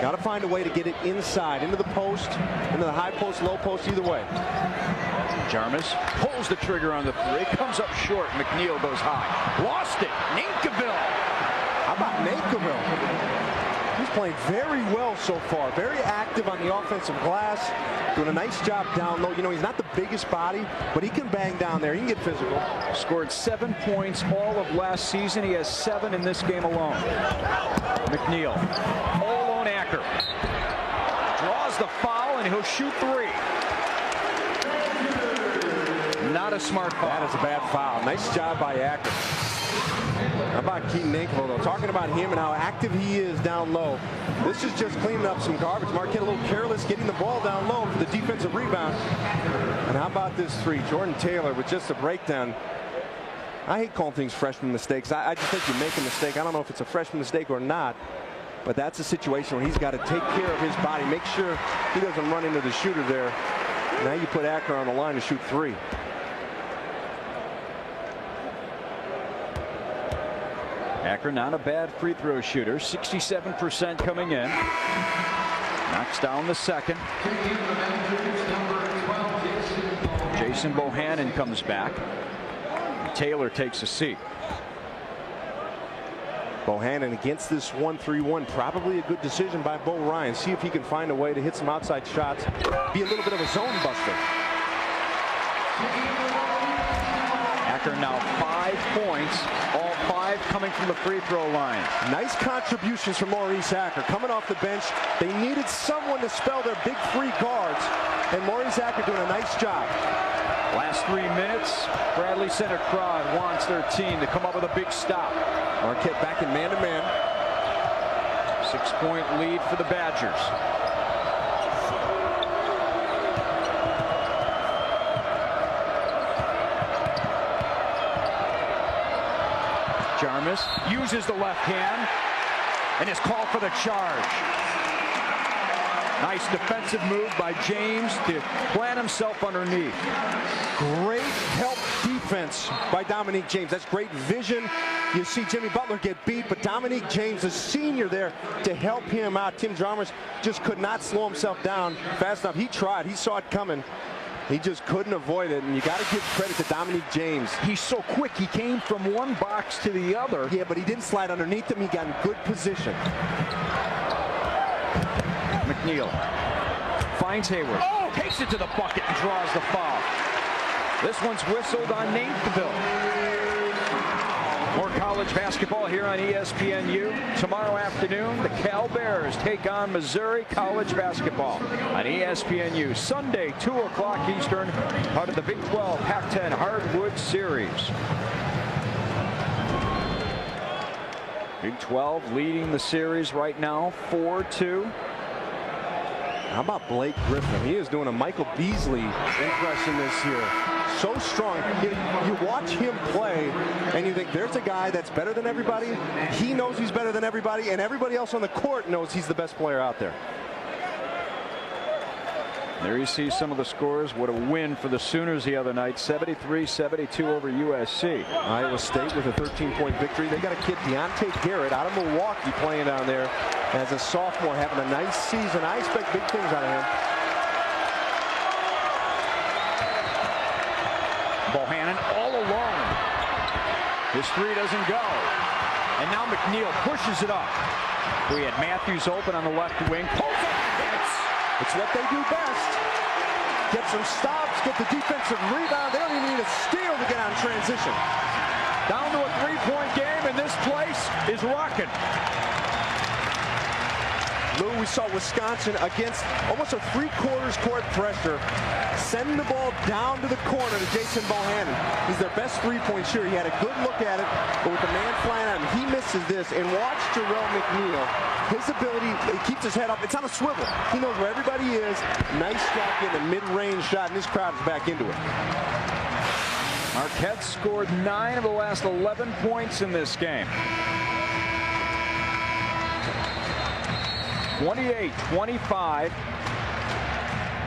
Got to find a way to get it inside, into the post, into the high post, low post, either way. Jarmus pulls the trigger on the 3, comes up short. McNeil goes high. Lost it. Nankiville. How about Nankiville? He's playing very well so far. Very active on the offensive glass. Doing a nice job down low. You know, he's not the biggest body, but he can bang down there. He can get physical. Scored 7 points all of last season. He has 7 in this game alone. McNeil. All alone Acker. Draws the foul, and he'll shoot 3. Not a smart foul. That is a bad foul. Nice job by Acker. How about Keaton Nankiville, though? Talking about him and how active he is down low. This is just cleaning up some garbage. Marquette a little careless getting the ball down low for the defensive rebound. And how about this 3? Jordan Taylor with just a breakdown. I hate calling things freshman mistakes. I just think you make a mistake. I don't know if it's a freshman mistake or not, but that's a situation where he's got to take care of his body, make sure he doesn't run into the shooter there. Now you put Acker on the line to shoot 3. Acker not a bad free throw shooter, 67% coming in. Knocks down the second. Jason Bohannon comes back. Taylor takes a seat. Bohannon against this 1-3-1, probably a good decision by Bo Ryan. See if he can find a way to hit some outside shots, be a little bit of a zone buster. Acker now 5 points, all 5 coming from the free throw line. Nice contributions from Maurice Acker coming off the bench. They needed someone to spell their big 3 guards, and Maurice Acker doing a nice job. Last 3 minutes, Bradley Center crowd wants their team to come up with a big stop. Marquette back in man-to-man. 6-point lead for the Badgers. Jarmus uses the left hand and is called for the charge. Nice defensive move by James to plant himself underneath. Great help defense by Dominique James. That's great vision. You see Jimmy Butler get beat, but Dominique James, a senior there, to help him out. Tim Jarmus just could not slow himself down fast enough. He tried. He saw it coming. He just couldn't avoid it, and you got to give credit to Dominique James. He's so quick. He came from one box to the other. Yeah, but he didn't slide underneath him. He got in good position. McNeil finds Hayward. Oh, takes it to the bucket and draws the foul. This one's whistled on Nathville. More college basketball here on ESPNU. Tomorrow afternoon, the Cal Bears take on Missouri College basketball on ESPNU. Sunday, 2 o'clock Eastern, part of the Big 12 Pac-10 Hardwood Series. Big 12 leading the series right now, 4-2. How about Blake Griffin? He is doing a Michael Beasley impression this year. So strong. You watch him play, and you think there's a guy that's better than everybody. He knows he's better than everybody, and everybody else on the court knows he's the best player out there. There you see some of the scores. What a win for the Sooners the other night. 73-72 over USC. Iowa State with a 13-point victory. They got a kid, Deontay Garrett, out of Milwaukee, playing down there as a sophomore, having a nice season. I expect big things out of him. Bohannon all alone. His 3 doesn't go. And now McNeil pushes it up. We had Matthews open on the left wing. Pulls up and hits. It's what they do best. Get some stops, get the defensive rebound. They don't even need a steal to get on transition. Down to a 3-point game, and this place is rocking. Lou, we saw Wisconsin against almost a 3/4 court pressure. Send the ball down to the corner to Jason Bohannon. He's their best 3-point shooter. He had a good look at it, but with the man flying at him, he misses this. And watch Jarrell McNeil. His ability, he keeps his head up. It's on a swivel. He knows where everybody is. Nice job getting a mid-range shot, and this crowd is back into it. Marquette scored 9 of the last 11 points in this game. 28-25.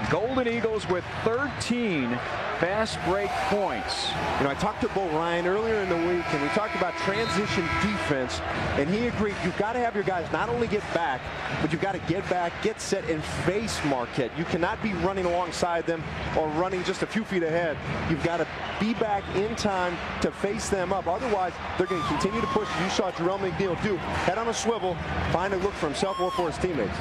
Golden Eagles with 13 fast break points. You know, I talked to Bo Ryan earlier in the week, and we talked about transition defense, and he agreed you've got to have your guys not only get back, but you've got to get back, get set, and face Marquette. You cannot be running alongside them or running just a few feet ahead. You've got to be back in time to face them up. Otherwise, they're going to continue to push. You saw Jarrell McNeil do. Head on a swivel, find a look for himself or for his teammates.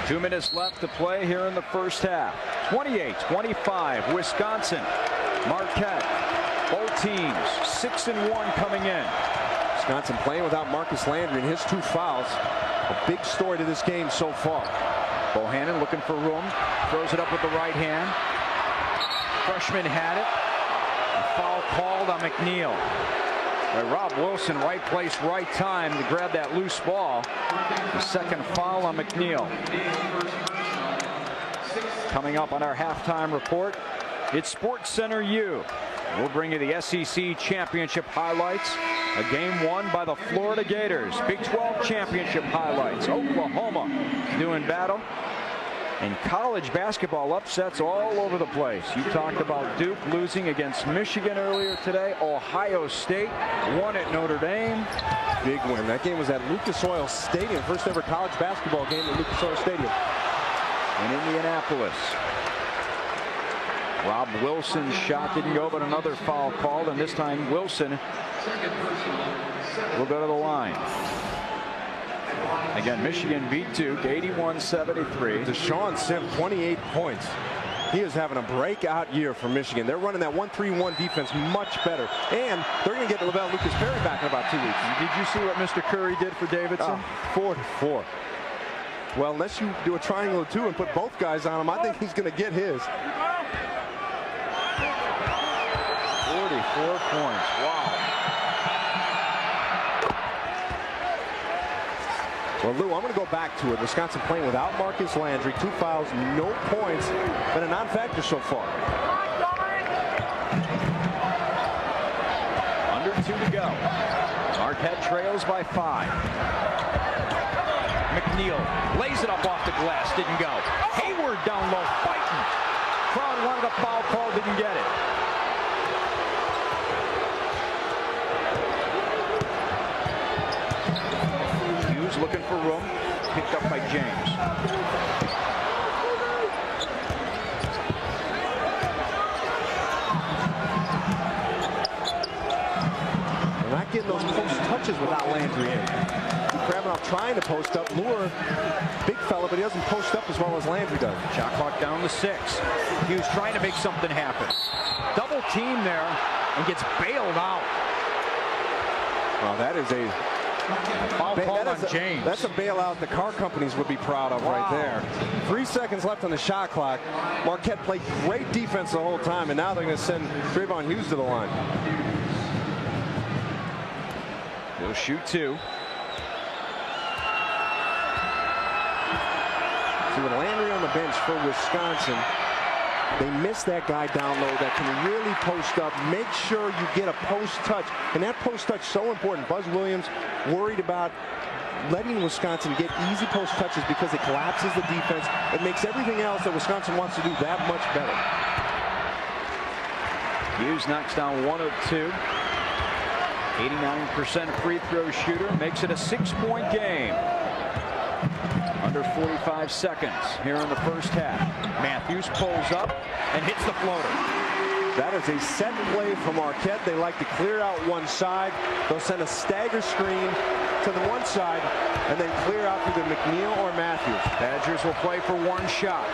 Two minutes left to play here in the first half. 28-25, Wisconsin, Marquette. Both teams 6-1 coming in. Wisconsin playing without Marcus Landry and his 2 fouls. A big story to this game so far. Bohannon looking for room, throws it up with the right hand. Freshman had it. A foul called on McNeil. By Rob Wilson, right place, right time to grab that loose ball. The second foul on McNeil. Coming up on our halftime report, it's Sports Center U. We'll bring you the SEC Championship highlights, a game won by the Florida Gators, Big 12 Championship highlights, Oklahoma doing battle, and college basketball upsets all over the place. You talked about Duke losing against Michigan earlier today. Ohio State won at Notre Dame. Big win. That game was at Lucas Oil Stadium, first ever college basketball game at Lucas Oil Stadium. In Indianapolis. Rob Wilson's shot didn't go, but another foul called, and this time Wilson will go to the line. Again, Michigan beat Duke 81-73. Deshaun Sim, 28 points. He is having a breakout year for Michigan. They're running that 1-3-1 defense much better, and they're going to get Lavelle Lucas Perry back in about 2 weeks. Did you see what Mr. Curry did for Davidson? 4-4. Well, unless you do a triangle of two and put both guys on him, I think he's going to get his. 44 points. Wow. Well, Lou, I'm going to go back to it. Wisconsin playing without Marcus Landry. 2 fouls, no points. Been a non-factor so far. Under 2 to go. Marquette trails by 5. McNeil lays it up off the glass, didn't go. Hayward down low, fighting. Crowd wanted a foul call, didn't get it. Hughes looking for room, picked up by James. They're not getting those post touches without Landry in. Kravinoff trying to post up, lure big fella, but he doesn't post up as well as Landry does. Shot clock down to 6. Hughes trying to make something happen. Double team there and gets bailed out. Well, that is a foul call on James. That's a bailout the car companies would be proud of right there. 3 seconds left on the shot clock. Marquette played great defense the whole time, and now they're going to send Trayvon Hughes to the line. He'll shoot 2. See, with Landry on the bench for Wisconsin, they miss that guy down low that can really post up. Make sure you get a post touch, and that post touch so important. Buzz Williams worried about letting Wisconsin get easy post touches because it collapses the defense. It makes everything else that Wisconsin wants to do that much better. Hughes knocks down 1 of 2. 89% free throw shooter, makes it a 6-point game. Under 45 seconds here in the first half. Matthews pulls up and hits the floater. That is a set play from Marquette. They like to clear out one side. They'll send a stagger screen to the one side and then clear out either McNeil or Matthews. Badgers will play for 1 shot.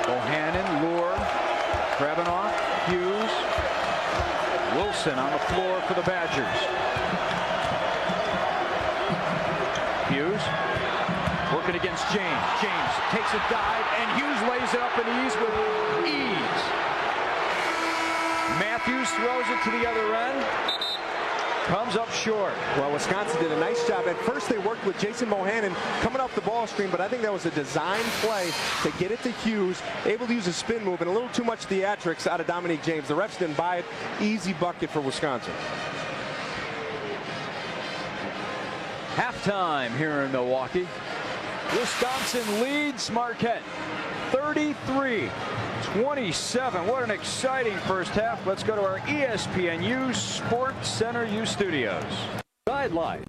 Bohannon, Lure, Kravinoff, Hughes, Wilson on the floor for the Badgers. Hughes working against James. James takes a dive, and Hughes lays it up in ease with ease. Matthews throws it to the other end. Comes up short. Well, Wisconsin did a nice job. At first, they worked with Jason Bohannon coming off the ball screen, but I think that was a design play to get it to Hughes, able to use a spin move and a little too much theatrics out of Dominique James. The refs didn't buy it. Easy bucket for Wisconsin. Halftime here in Milwaukee. Wisconsin leads Marquette 33-27. What an exciting first half. Let's go to our ESPNU Sports Center U studios. Sideline.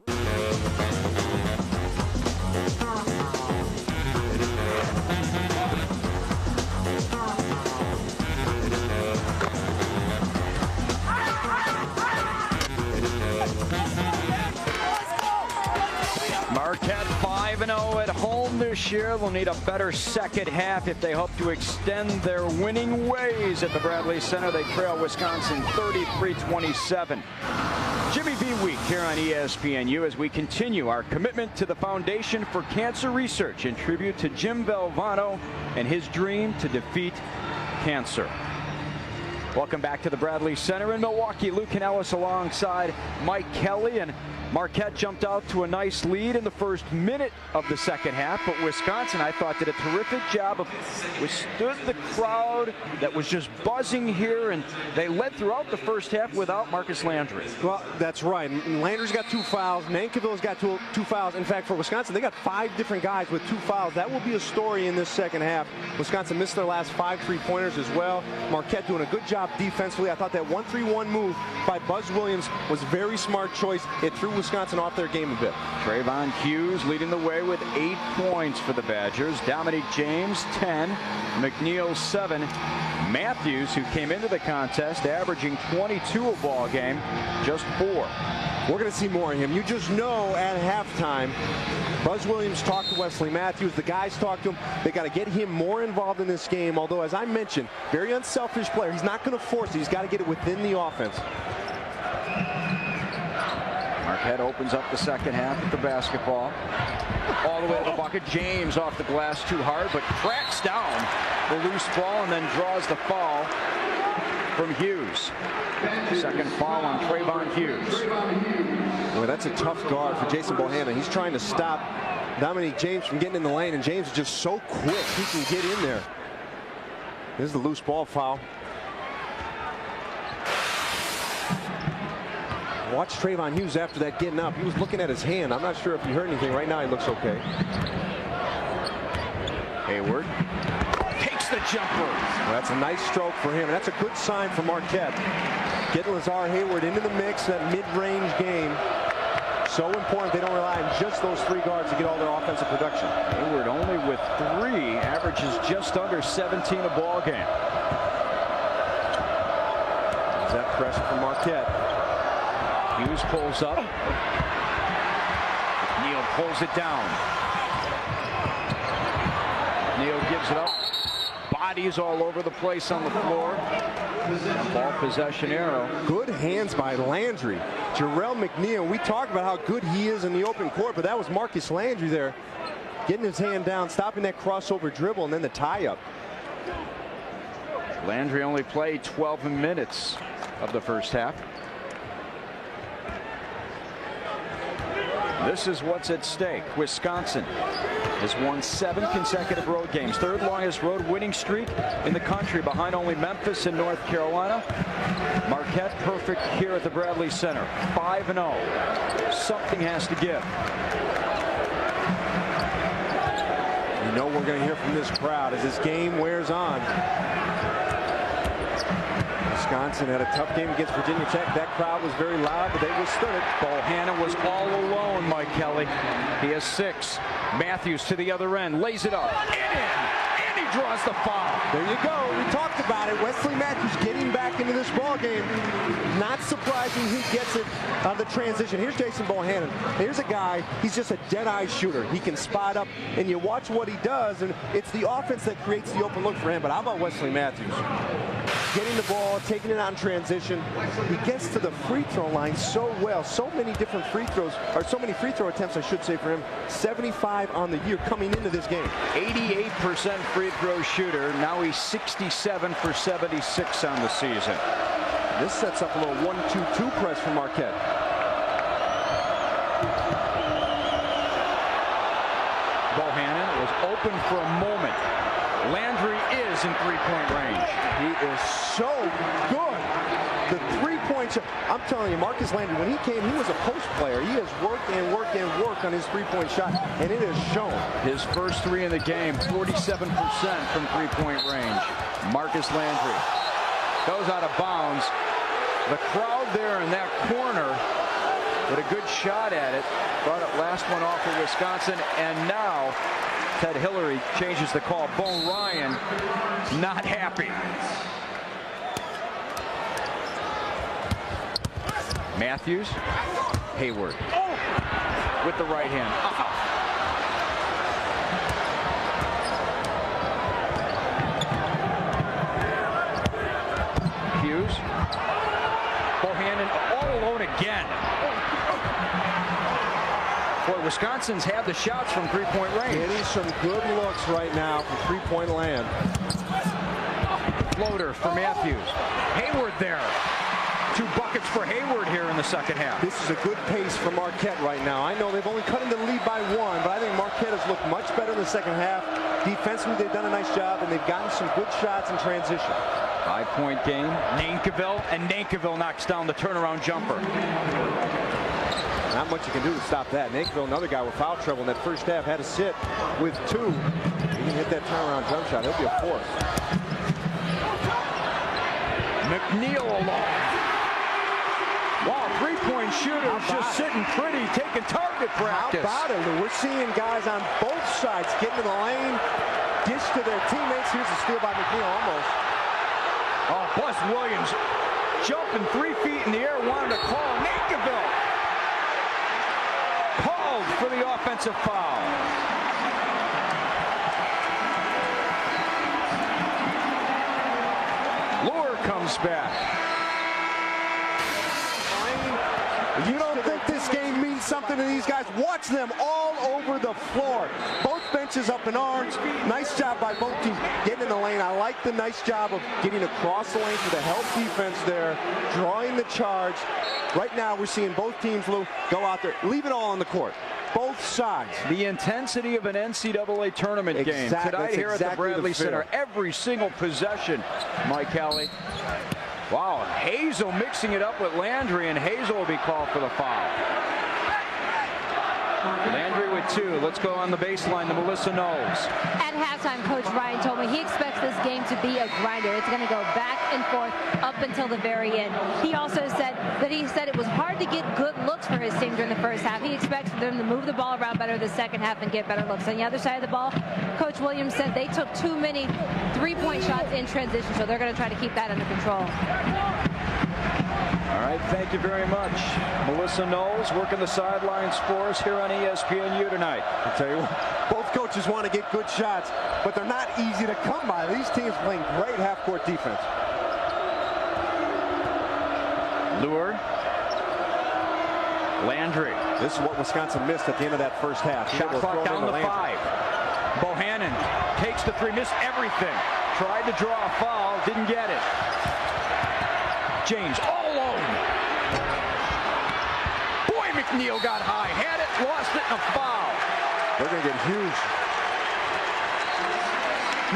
Marquette 5-0 at home this year. They'll need a better second half if they hope to extend their winning ways at the Bradley Center. They trail Wisconsin 33-27. Jimmy V Week here on ESPNU as we continue our commitment to the Foundation for Cancer Research in tribute to Jim Valvano and his dream to defeat cancer. Welcome back to the Bradley Center in Milwaukee. Luke Canellis alongside Mike Kelly, and Marquette jumped out to a nice lead in the first minute of the second half, but Wisconsin, I thought, did a terrific job of withstood the crowd that was just buzzing here, and they led throughout the first half without Marcus Landry. Well, that's right. Landry's got 2 fouls. Nankiville's got two fouls. In fact, for Wisconsin, they got 5 different guys with 2 fouls. That will be a story in this second half. Wisconsin missed their last 5 3-pointers as well. Marquette doing a good job defensively. I thought that 1-3-1 move by Buzz Williams was a very smart choice. It threw Wisconsin off their game a bit. Trayvon Hughes leading the way with 8 points for the Badgers. Dominique James 10, McNeil 7. Matthews, who came into the contest averaging 22 a ball game, just 4. We're going to see more of him. You just know at halftime, Buzz Williams talked to Wesley Matthews. The guys talked to him. They got to get him more involved in this game. Although, as I mentioned, very unselfish player. He's not going to force it. He's got to get it within the offense. Marquette opens up the second half with the basketball. All the way to the bucket. James off the glass too hard, but tracks down the loose ball and then draws the foul from Hughes. Second foul on Trayvon Hughes. Well, that's a tough guard for Jason Bohannon. He's trying to stop Dominique James from getting in the lane, and James is just so quick he can get in there. This is the loose ball foul. Watch Trayvon Hughes after that getting up. He was looking at his hand. I'm not sure if he heard anything. Right now he looks okay. Hayward takes the jumper. Well, that's a nice stroke for him. And that's a good sign for Marquette. Getting Lazar Hayward into the mix, that mid-range game. So important they don't rely on just those 3 guards to get all their offensive production. Hayward only with 3, averages just under 17 a ball game. There's that pressure from Marquette. Hughes pulls up. Neal pulls it down. Neal gives it up. Bodies all over the place on the floor. Ball possession arrow. Good hands by Landry. Jarrell McNeil, we talked about how good he is in the open court, but that was Marcus Landry there. Getting his hand down, stopping that crossover dribble, and then the tie-up. Landry only played 12 minutes of the first half. This is what's at stake. Wisconsin has won 7 consecutive road games. 3rd longest road winning streak in the country, behind only Memphis and North Carolina. Marquette perfect here at the Bradley Center. 5-0. Something has to give. You know we're going to hear from this crowd as this game wears on. Wisconsin had a tough game against Virginia Tech. That crowd was very loud, but they withstood it. Bohannon was all alone, Mike Kelly. He has 6. Matthews to the other end, lays it up, and he draws the foul. There you go. We talked about it. Wesley Matthews getting back into this ball game. Not surprising he gets it out of the transition. Here's Jason Bohannon. Here's a guy, he's just a dead-eye shooter. He can spot up, and you watch what he does, and it's the offense that creates the open look for him. But how about Wesley Matthews? Getting the ball, taking it out in transition. He gets to the free throw line so well. So many different free throws, or so many free throw attempts, I should say, for him. 75 on the year coming into this game. 88% free throw shooter. Now he's 67 for 76 on the season. This sets up a little 1-2-2 press for Marquette. Bohannon was open for a moment. Landry is in 3-point range. He is so good. The 3-point shot. I'm telling you, Marcus Landry, when he came, he was a post player. He has worked and worked and worked on his 3-point shot, and it has shown. His first 3 in the game, 47% from 3-point range. Marcus Landry goes out of bounds. The crowd there in that corner with a good shot at it. Brought it last one off for Wisconsin, and now Ted Hillary changes the call. Bo Ryan not happy. Matthews, Hayward with the right hand. Hughes, Bohannon all alone again. Boy, Wisconsin's had the shots from 3-point range. Getting some good looks right now from 3-point land. Floater for Matthews. Hayward there. 2 buckets for Hayward here in the second half. This is a good pace for Marquette right now. I know they've only cut into the lead by 1, but I think Marquette has looked much better in the second half. Defensively, they've done a nice job, and they've gotten some good shots in transition. 5-point game. Nankiville knocks down the turnaround jumper. Not much you can do to stop that. Nankiville, another guy with foul trouble in that first half, had to sit with 2. He can hit that turnaround jump shot. He'll be a force. McNeil alone. Wow, 3-point shooters just sitting pretty, taking target practice. How about it, Lou? We're seeing guys on both sides getting in the lane, dish to their teammates. Here's a steal by McNeil almost. Oh, Buzz Williams jumping 3 feet in the air, wanted to call Nankiville. Called for the offensive foul. Lure comes back. You don't think this game means something to these guys? Watch them all over the floor. Both benches up in arms. Nice job by both teams getting in the lane. I like the nice job of getting across the lane with a help defense there, drawing the charge. Right now we're seeing both teams, Lou, go out there, leave it all on the court. Both sides. The intensity of an NCAA tournament game tonight here at the Bradley Center. Every single possession, Mike Kelly. Wow, Hazel mixing it up with Landry, and Hazel will be called for the foul. Landry with 2. Let's go on the baseline to Melissa Knowles. At halftime, Coach Ryan told me he expects this game to be a grinder. It's going to go back and forth up until the very end. He also said that it was hard to get good looks for his team during the first half. He expects them to move the ball around better the second half and get better looks. On the other side of the ball, Coach Williams said they took too many 3-point shots in transition, so they're going to try to keep that under control. All right, thank you very much. Melissa Knowles working the sidelines for us here on ESPNU tonight. I'll tell you what, both coaches want to get good shots, but they're not easy to come by. These teams playing great half-court defense. Lure. Landry. This is what Wisconsin missed at the end of that first half. Shot clock down to 5. Bohannon takes the 3, missed everything. Tried to draw a foul, didn't get it. James all alone. Boy, McNeil got high, had it, lost it, and a foul. They're going to get huge.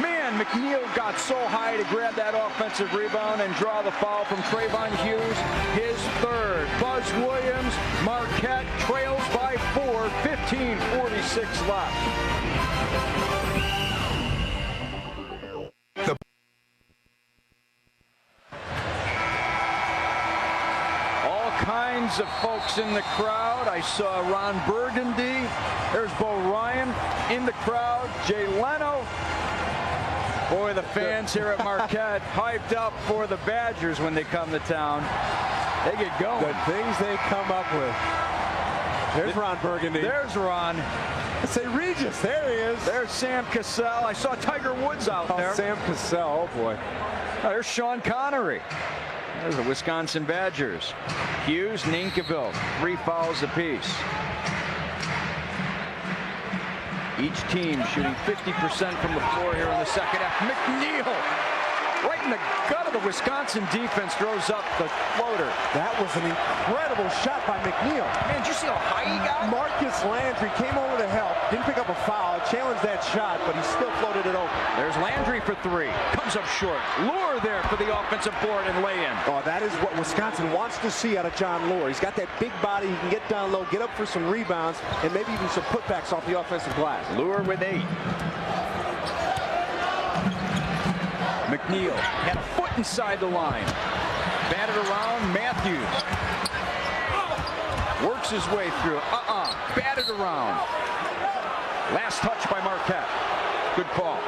Man, McNeil got so high to grab that offensive rebound and draw the foul from Trayvon Hughes, his 3rd. Buzz Williams, Marquette trails by 4, 15:46 left. Kinds of folks in the crowd. I saw Ron Burgundy. There's Bo Ryan in the crowd. Jay Leno. Boy, the fans here at Marquette hyped up for the Badgers when they come to town. They get going. The things they come up with. There's Ron Burgundy. There's Ron. Say Regis. There he is. There's Sam Cassell. I saw Tiger Woods out there. Sam Cassell. Oh, boy. Oh, there's Sean Connery. There's the Wisconsin Badgers. Hughes, Nankiville, 3 fouls apiece. Each team shooting 50% from the floor here in the second half. McNeil, right in the gut of the Wisconsin defense, throws up the floater. That was an incredible shot by McNeil. Man, did you see how high he got? Marcus Landry came over to help, didn't pick up a foul, challenged that shot, but he still floated it open. There's Landry for 3, comes up short. Lure there for the offensive board and lay-in. Oh, that is what Wisconsin wants to see out of John Lure. He's got that big body, he can get down low, get up for some rebounds, and maybe even some putbacks off the offensive glass. Lure with 8. McNeil had a foot inside the line. Batted around, Matthews. Works his way through. Batted around. Last touch by Marquette. Good call.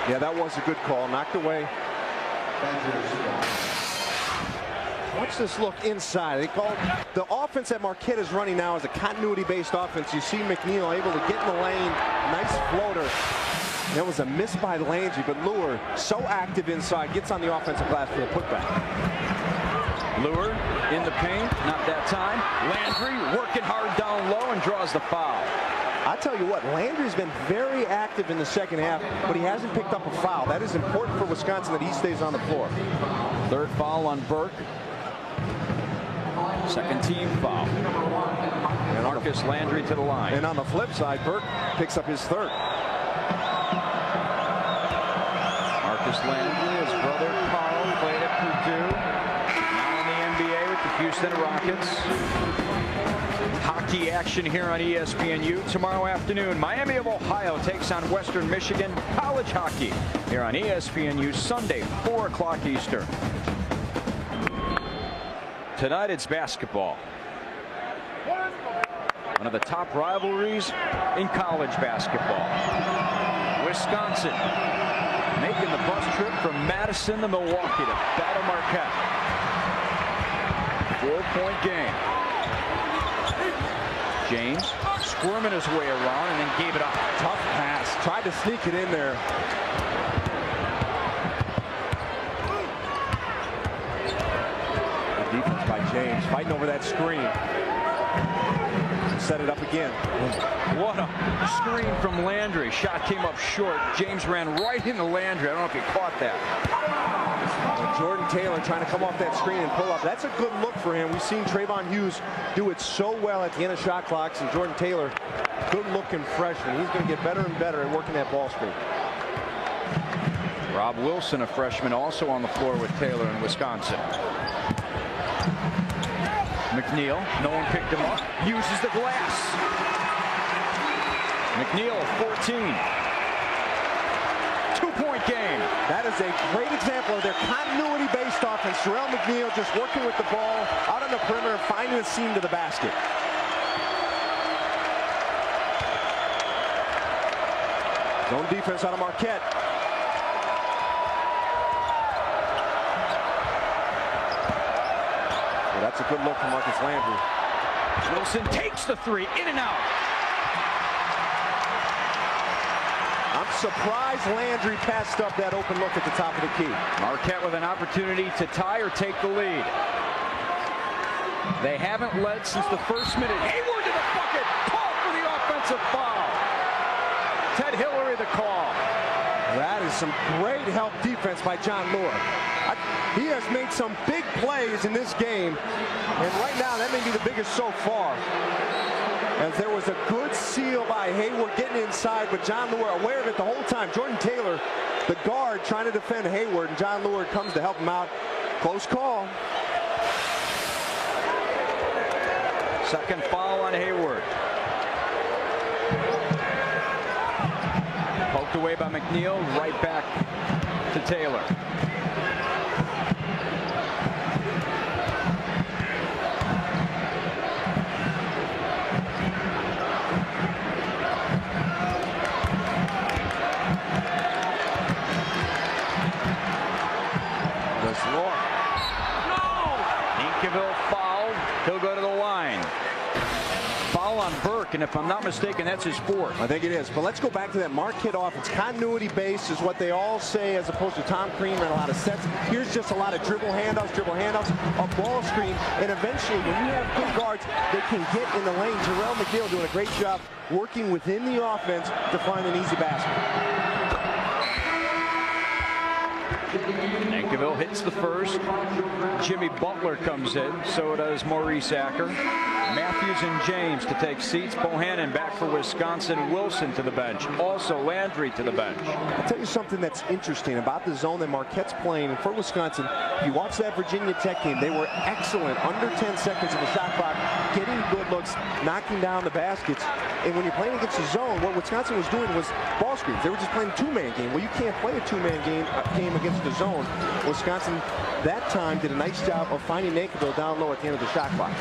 Yeah, that was a good call. Knocked away. Watch this look inside. They call the offense that Marquette is running now is a continuity-based offense. You see McNeil able to get in the lane. Nice floater. That was a miss by Landry, but Lure, so active inside, gets on the offensive glass for the putback. Lure in the paint, not that time. Landry working hard down low and draws the foul. I tell you what, Landry's been very active in the second half, but he hasn't picked up a foul. That is important for Wisconsin that he stays on the floor. Third foul on Burke. Second team foul. And Marcus Landry to the line. And on the flip side, Burke picks up his third. Marcus Landry, his brother Carl, played at Purdue. Now in the NBA with the Houston Rockets. Hockey action here on ESPNU tomorrow afternoon. Miami of Ohio takes on Western Michigan. College hockey here on ESPNU Sunday, 4 o'clock Eastern. Tonight it's basketball. One of the top rivalries in college basketball. Wisconsin making the bus trip from Madison to Milwaukee to battle Marquette. 4-point game. James squirming his way around and then gave it up. Tough pass. Tried to sneak it in there. Good defense by James. Fighting over that screen. Set it up again. What a screen from Landry. Shot came up short. James ran right into Landry. I don't know if you caught that. Jordan Taylor trying to come off that screen and pull up. That's a good look for him. We've seen Trayvon Hughes do it so well at the end of shot clocks, and Jordan Taylor, good looking freshman. He's going to get better and better at working that ball screen. Rob Wilson, a freshman, also on the floor with Taylor in Wisconsin. McNeil, no one picked him up, uses the glass. McNeil, 14. 2-point game. That is a great example of their continuity-based offense. Jarrell McNeil just working with the ball out on the perimeter, finding the seam to the basket. Zone defense out of Marquette. Well, that's a good look from Marcus Landry. Wilson takes the three, in and out. I'm surprised Landry passed up that open look at the top of the key. Marquette with an opportunity to tie or take the lead. They haven't led since the first minute. Hayward to the bucket, call for the offensive foul. Ted Hillary the call. That is some great help defense by John Lure. He has made some big plays in this game, and right now that may be the biggest so far. As there was a good seal by Hayward getting inside, but John Lure aware of it the whole time. Jordan Taylor, the guard, trying to defend Hayward, and John Lure comes to help him out. Close call. Second foul on Hayward. Poked away by McNeil, right back to Taylor. Fouled. He'll go to the line. Foul on Burke, and if I'm not mistaken, that's his fourth. I think it is. But let's go back to that Marquette offense. Continuity base is what they all say, as opposed to Tom Crean ran a lot of sets. Here's just a lot of dribble handoffs, a ball screen, and eventually, when you have good guards, they can get in the lane. Jarrell McNeil doing a great job working within the offense to find an easy basket. Nankiville hits the first. Jimmy Butler comes in. So does Maurice Acker. Matthews and James to take seats. Bohannon back for Wisconsin. Wilson to the bench. Also Landry to the bench. I'll tell you something that's interesting about the zone that Marquette's playing for Wisconsin. If you watch that Virginia Tech game, they were excellent. Under 10 seconds in the shot clock, getting good looks, knocking down the baskets. And when you're playing against the zone, what Wisconsin was doing was ball screens. They were just playing a two-man game. Well, you can't play a two-man game against the zone. Wisconsin, that time, did a nice job of finding Nankiville down low at the end of the shot clock.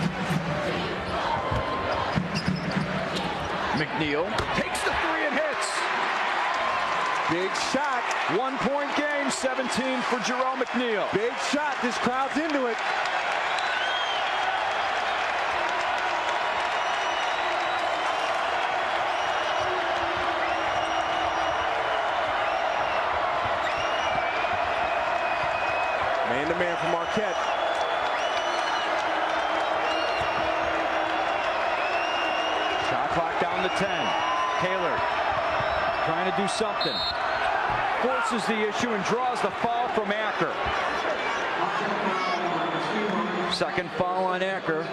McNeil takes the three and hits. Big shot. 1-point game, 17 for Jerome McNeil. Big shot. This crowd's into it. Man-to-man for Marquette. Shot clock down from the 10. Taylor trying to do something. Forces the issue and draws the foul from Acker. Second foul on Acker.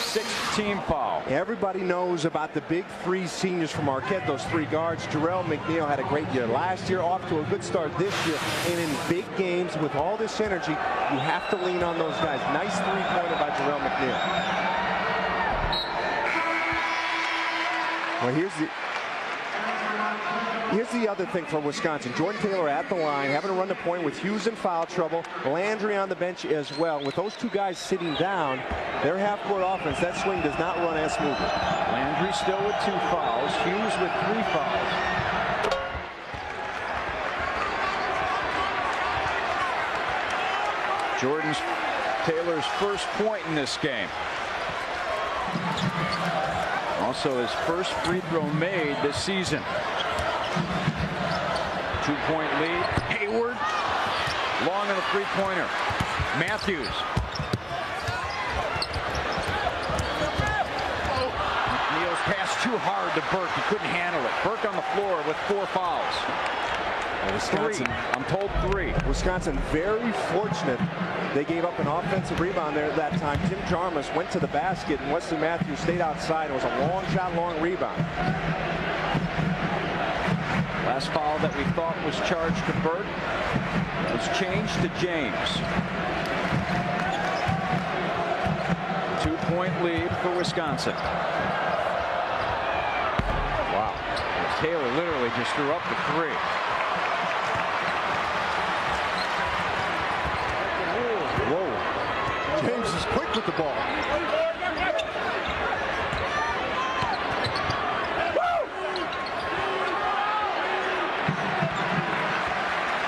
6th team foul. Everybody knows about the big three seniors from Marquette, those three guards. Jarrell McNeil had a great year last year, off to a good start this year. And in big games with all this energy, you have to lean on those guys. Nice three-pointer by Jarrell McNeil. Well, here's the other thing for Wisconsin. Jordan Taylor at the line, having to run the point with Hughes in foul trouble. Landry on the bench as well. With those two guys sitting down, their half-court offense, that swing does not run as smoothly. Landry still with 2 fouls. Hughes with 3 fouls. Taylor's first point in this game. Also his first free throw made this season. 2-point lead. Hayward long on the three-pointer. Matthews. McNeil's pass too hard to Burke. He couldn't handle it. Burke on the floor with 4 fouls. Wisconsin, 3. I'm told 3. Wisconsin very fortunate. They gave up an offensive rebound there at that time. Tim Jarmus went to the basket and Wesley Matthews stayed outside. It was a long shot, long rebound. Last foul that we thought was charged to Burke was changed to James. 2-point lead for Wisconsin. Wow. Taylor literally just threw up the 3. Whoa. James is quick with the ball.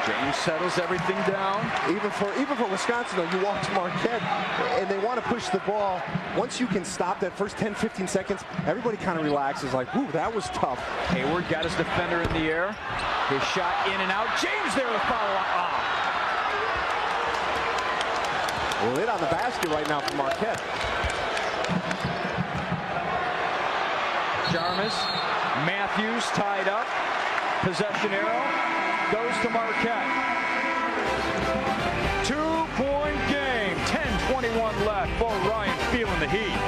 James settles everything down. Even for Wisconsin, though, you watch Marquette, and they want to push the ball. Once you can stop that first 10, 15 seconds, everybody kind of relaxes like, ooh, that was tough. Hayward got his defender in the air. His shot in and out. James there to follow up. Lit on the basket right now for Marquette. Jarmus, Matthews tied up. Possession arrow goes to Marquette. 2-point game. 10:21 left. Bo Ryan feeling the heat.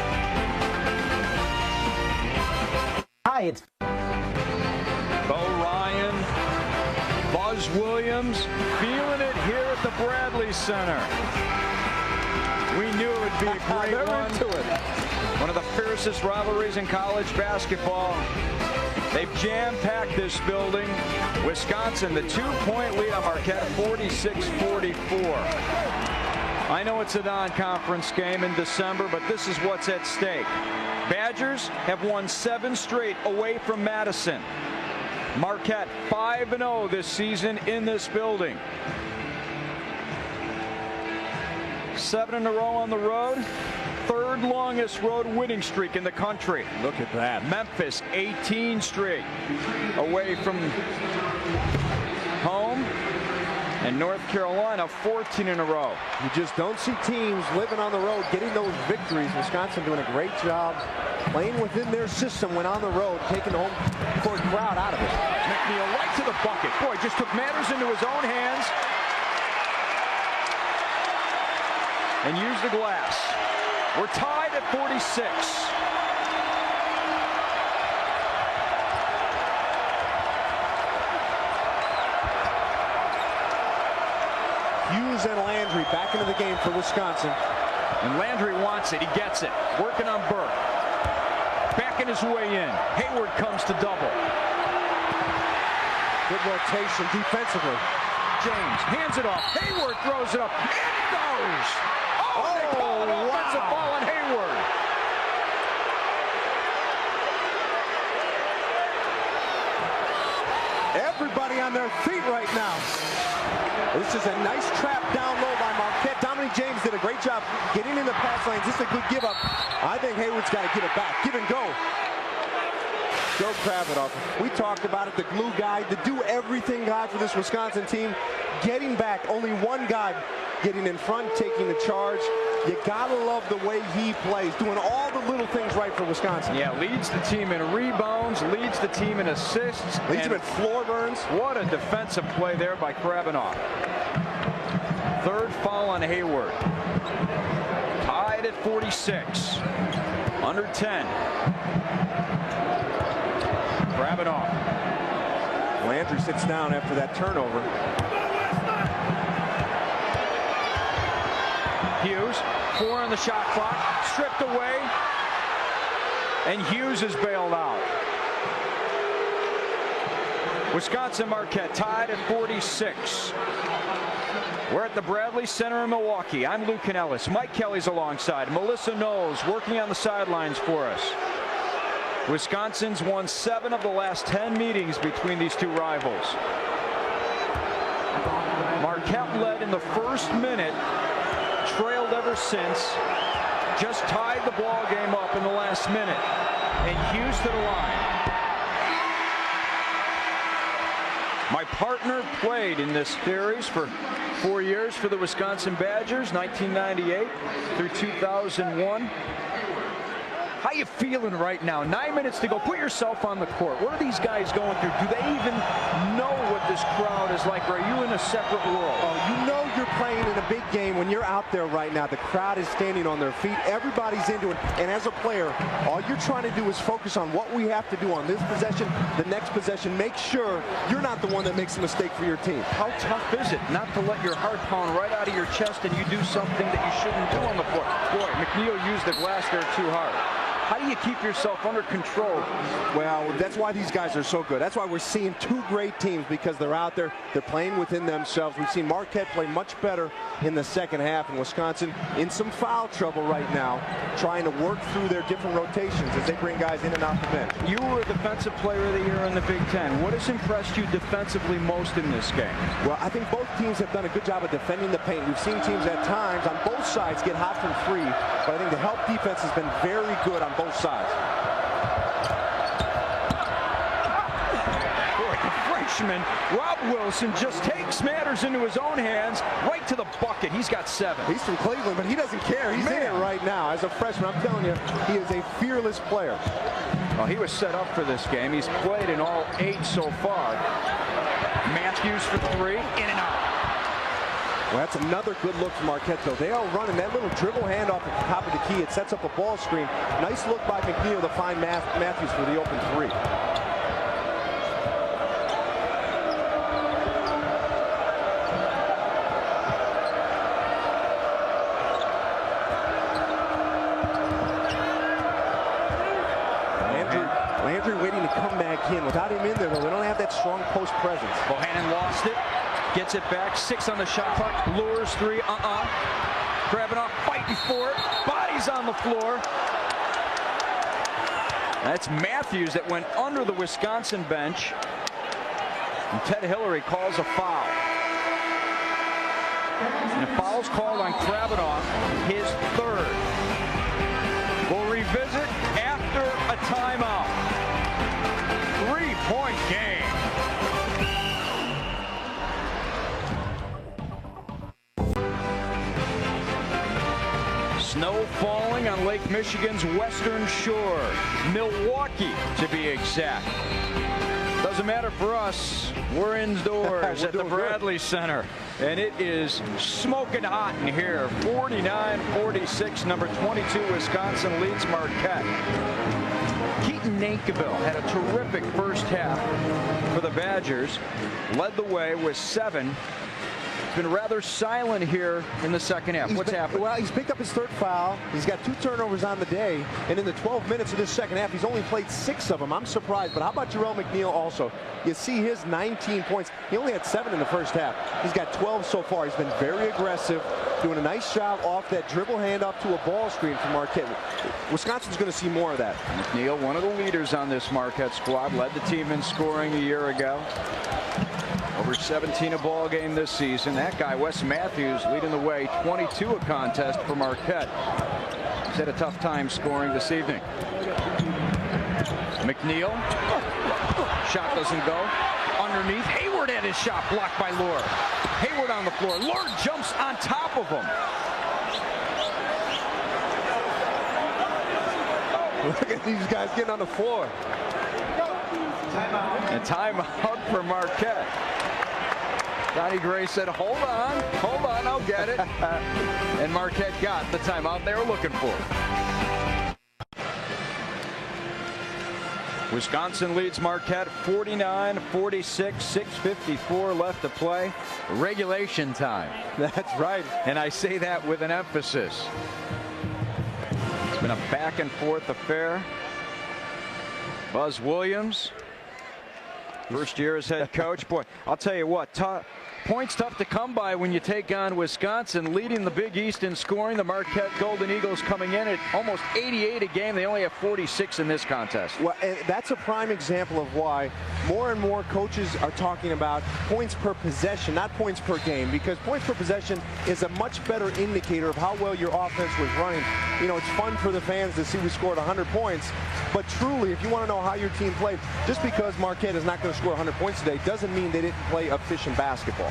Hi, it's Bo Ryan, Buzz Williams feeling it here at the Bradley Center. We knew it would be a great one. One of the fiercest rivalries in college basketball. They've jam-packed this building. Wisconsin, the 2-point lead on Marquette, 46-44. I know it's a non-conference game in December, but this is what's at stake. Badgers have won 7 straight away from Madison. Marquette 5-0 this season in this building. 7 in a row on the road. 3rd longest road winning streak in the country. Look at that. Memphis 18 straight away from home. And North Carolina 14 in a row. You just don't see teams living on the road getting those victories. Wisconsin doing a great job playing within their system when on the road, taking the home court crowd out of it. McNeil right to the bucket. Boy, just took matters into his own hands and used the glass. We're tied at 46. Hughes and Landry back into the game for Wisconsin. And Landry wants it. He gets it. Working on Burke. Backing his way in. Hayward comes to double. Good rotation defensively. James hands it off. Hayward throws it up. In it goes. Oh, they call an offensive foul on Hayward. Everybody on their feet right now. This is a nice trap down low by Marquette. Dominique James did a great job getting in the pass lanes. This is a good give up. I think Hayward's got to give it back. Give and go. Joe Kravitov. We talked about it. The glue guy, the do everything guy for this Wisconsin team. Getting back. Only one guy getting in front, taking the charge. You gotta love the way he plays, doing all the little things right for Wisconsin. Yeah, leads the team in rebounds, leads the team in assists. Leads him in floor burns. What a defensive play there by Krabbenov. Third foul on Hayward. Tied at 46. Under 10. Krabbenov. Landry sits down after that turnover. Hughes, 4 on the shot clock, stripped away, and Hughes is bailed out. Wisconsin Marquette tied at 46. We're at the Bradley Center in Milwaukee. I'm Lou Canellis. Mike Kelly's alongside. Melissa Knowles working on the sidelines for us. Wisconsin's won 7 of the last 10 meetings between these two rivals. Marquette led in the first minute, trailed ever since, just tied the ball game up in the last minute, and Hughes to the line. My partner played in this series for 4 years for the Wisconsin Badgers, 1998 through 2001. How you feeling right now? 9 minutes to go. Put yourself on the court. What are these guys going through? Do they even know what this crowd is like? Or are you in a separate world? Oh, you know you're playing in a big game when you're out there right now. The crowd is standing on their feet. Everybody's into it. And as a player, all you're trying to do is focus on what we have to do on this possession, the next possession. Make sure you're not the one that makes a mistake for your team. How tough is it not to let your heart pound right out of your chest and you do something that you shouldn't do on the floor? Boy, McNeil used the glass there too hard. How do you keep yourself under control? Well, that's why these guys are so good. That's why we're seeing 2 great teams, because they're out there, they're playing within themselves. We've seen Marquette play much better in the second half, and Wisconsin in some foul trouble right now, trying to work through their different rotations as they bring guys in and out the bench. You were a defensive player of the year in the Big Ten. What has impressed you defensively most in this game? Well, I think both teams have done a good job of defending the paint. We've seen teams at times on both sides get hot from 3, but I think the help defense has been very good on both sides. Boy, the freshman, Rob Wilson, just takes matters into his own hands, right to the bucket. He's got 7. He's from Cleveland, but he doesn't care. He's in it right now. As a freshman, I'm telling you, he is a fearless player. Well, he was set up for this game. He's played in all 8 so far. Matthews for 3, in and out. Well, that's another good look from Marquette, though. They are running that little dribble handoff at the top of the key. It sets up a ball screen. Nice look by McNeil to find Matthews for the open 3. Landry waiting to come back in. Without him in there, though, they don't have that strong post presence. Bohannon lost it. Gets it back. 6 on the shot clock. Lures 3. Krabbenov fighting for it. Bodies on the floor. That's Matthews that went under the Wisconsin bench. And Ted Hillary calls a foul. And the foul's called on Krabbenov, his 3rd. We'll revisit after a timeout. 3-point game. Snow falling on Lake Michigan's western shore. Milwaukee, to be exact. Doesn't matter for us. We're indoors at the Bradley Center. And it is smoking hot in here. 49-46. Number 22, Wisconsin leads Marquette. Keaton Nankiville had a terrific first half for the Badgers. Led the way with 7. Been rather silent here in the second half. What's happened? Well, he's picked up his 3rd foul. He's got 2 turnovers on the day. And in the 12 minutes of this second half, he's only played 6 of them. I'm surprised. But how about Jarrell McNeil also? You see his 19 points. He only had 7 in the first half. He's got 12 so far. He's been very aggressive, doing a nice job off that dribble handoff to a ball screen from Marquette. Wisconsin's going to see more of that. McNeil, one of the leaders on this Marquette squad, led the team in scoring a year ago. Over 17 a ball game this season. That guy, Wes Matthews, leading the way, 22 a contest for Marquette. He's had a tough time scoring this evening. McNeil, shot doesn't go. Underneath, Hayward had his shot blocked by Lure. Hayward on the floor. Lure jumps on top top of them. Look at these guys getting on the floor. And timeout for Marquette. Donnie Gray said, hold on, I'll get it. And Marquette got the timeout they were looking for. Wisconsin leads Marquette 49-46, 6:54 left to play. Regulation time. That's right. And I say that with an emphasis. It's been a back and forth affair. Buzz Williams, first year as head coach. Boy, I'll tell you what, points tough to come by when you take on Wisconsin, leading the Big East in scoring. The Marquette Golden Eagles coming in at almost 88 a game. They only have 46 in this contest. Well, and that's a prime example of why more and more coaches are talking about points per possession, not points per game, because points per possession is a much better indicator of how well your offense was running. You know, it's fun for the fans to see we scored 100 points, but truly, if you want to know how your team played, just because Marquette is not going to score 100 points today doesn't mean they didn't play efficient basketball.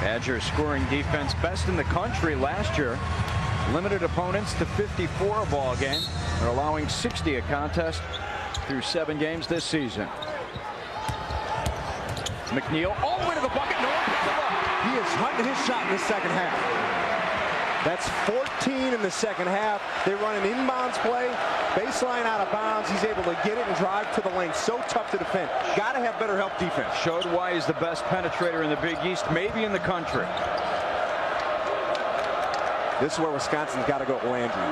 Badgers scoring defense best in the country last year. Limited opponents to 54 a ball game. They're allowing 60 a contest through 7 games this season. McNeil all the way to the bucket. No one picks him up. He is hunting his shot in the second half. That's 14 in the second half. They run an inbounds play, baseline out of bounds. He's able to get it and drive to the lane. So tough to defend. Got to have better help defense. Showed why he's the best penetrator in the Big East, maybe in the country. This is where Wisconsin's got to go, Landry.